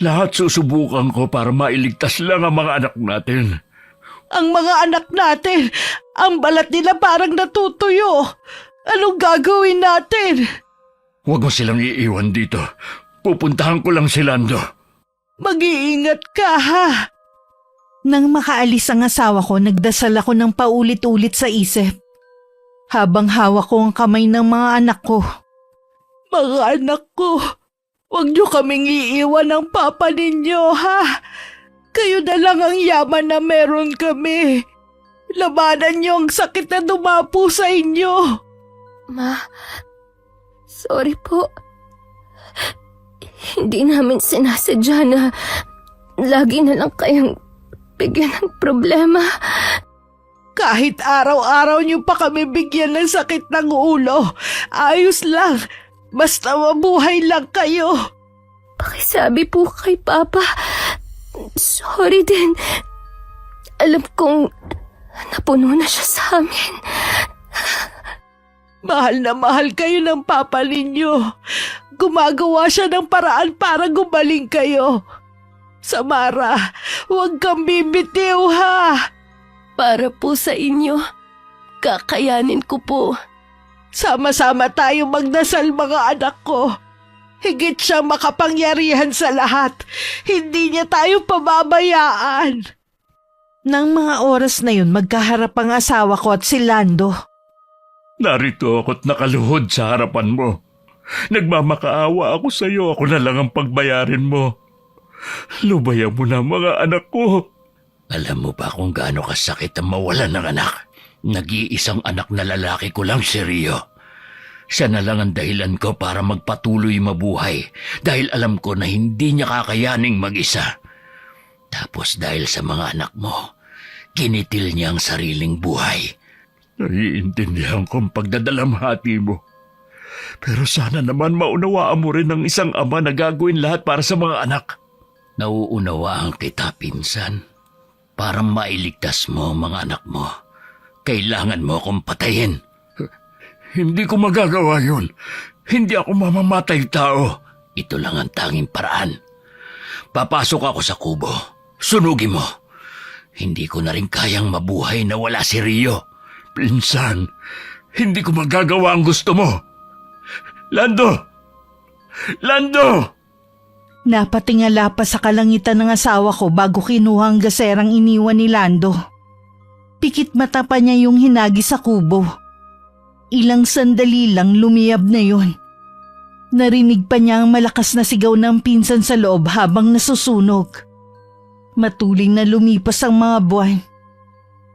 Lahat susubukan ko para mailigtas lang ang mga anak natin. Ang mga anak natin, ang balat nila parang natutuyo. Anong gagawin natin? Huwag mo silang iiwan dito. Pupuntahan ko lang si Lando. Mag-iingat ka ha. Nang makaalis ang asawa ko, nagdasal ako ng paulit-ulit sa isip. Habang hawak ko ang kamay ng mga anak ko. Mga anak ko, huwag niyo kaming iiwan ng papa ninyo ha. Kayo na lang ang yaman na meron kami. Labanan niyo ang sakit na dumapo sa inyo. Ma, sorry po. Hindi namin sinasadya na lagi na lang kayang bigyan ng problema. Kahit araw-araw niyo pa kami bigyan ng sakit ng ulo, ayos lang. Basta mabuhay lang kayo. Pakisabi po kay Papa. Sorry din. Alam kong napuno na siya sa amin. Mahal na mahal kayo ng papa ninyo. Gumagawa siya ng paraan para gumaling kayo. Samara, huwag kang bibitiw ha. Para po sa inyo, kakayanin ko po. Sama-sama tayo magdasal mga anak ko. Higit siyang makapangyarihan sa lahat. Hindi niya tayo pababayaan. Nang mga oras na yun, magkaharap ang asawa ko at si Lando. Narito ako't nakaluhod sa harapan mo. Nagmamakaawa ako sa iyo. Ako na lang ang pagbayarin mo. Lubayan mo na mga anak ko. Alam mo ba kung gaano kasakit ang mawalan ng anak? Nag-iisang anak na lalaki ko lang si Rio. Siya na lang ang dahilan ko para magpatuloy mabuhay dahil alam ko na hindi niya kakayaning mag-isa. Tapos dahil sa mga anak mo, kinitil niya ang sariling buhay. Naiintindihan ko ang pagdadalamhati mo. Pero sana naman maunawaan mo rin ng isang ama na gagawin lahat para sa mga anak. Nauunawaan kita, pinsan. Para mailigtas mo ang mga anak mo, kailangan mo akong patayin. Hindi ko magagawa yun. Hindi ako mamamatay tao. Ito lang ang tanging paraan. Papasok ako sa kubo. Sunugin mo. Hindi ko na rin kayang mabuhay na wala si Rio. Pinsan, hindi ko magagawa ang gusto mo. Lando! Lando! Napatingala pa sa kalangitan ng asawa ko bago kinuha ang gaserang iniwan ni Lando. Pikit mata pa niya yung hinagi sa kubo. Ilang sandali lang lumiyab na yon. Narinig pa niya ang malakas na sigaw ng pinsan sa loob habang nasusunog. Matuling na lumipas ang mga buwan.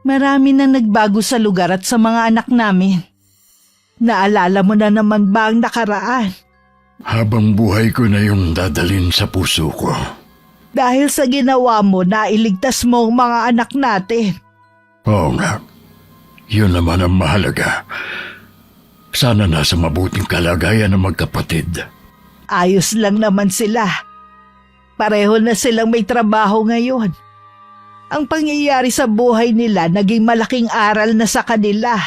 Marami na nagbago sa lugar at sa mga anak namin. Naalala mo na naman ba ang nakaraan? Habang buhay ko na yung dadalin sa puso ko. Dahil sa ginawa mo, nailigtas mo ang mga anak natin. Oo nga. Yun naman ang mahalaga. Sana nasa mabuting kalagayan ng magkapatid. Ayos lang naman sila. Pareho na silang may trabaho ngayon. Ang pangyayari sa buhay nila naging malaking aral na sa kanila.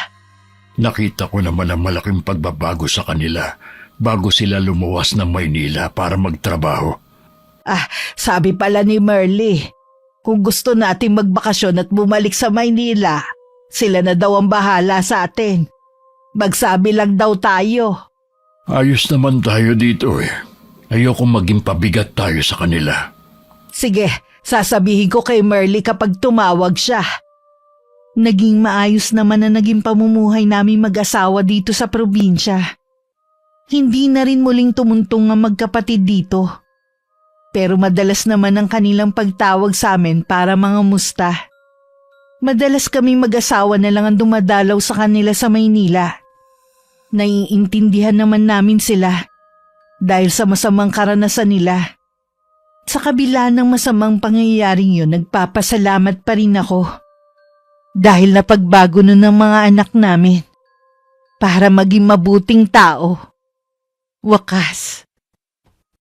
Nakita ko naman ang malaking pagbabago sa kanila bago sila lumuwas ng Maynila para magtrabaho. Sabi pala ni Merly, kung gusto nating magbakasyon at bumalik sa Maynila, sila na daw ang bahala sa atin. Magsabi lang daw tayo. Ayos naman tayo dito eh. Ayoko maging pabigat tayo sa kanila. Sige, sasabihin ko kay Merly kapag tumawag siya. Naging maayos naman na naging pamumuhay namin mag-asawa dito sa probinsya. Hindi na rin muling tumuntong ang magkapatid dito. Pero madalas naman ang kanilang pagtawag sa amin para mga musta. Madalas kaming mag-asawa na lang ang dumadalaw sa kanila sa Maynila. Naiintindihan naman namin sila dahil sa masamang karanasan nila. Sa kabila ng masamang pangyayaring yun, nagpapasalamat pa rin ako. Dahil napagbago nun ng mga anak namin para maging mabuting tao. Wakas,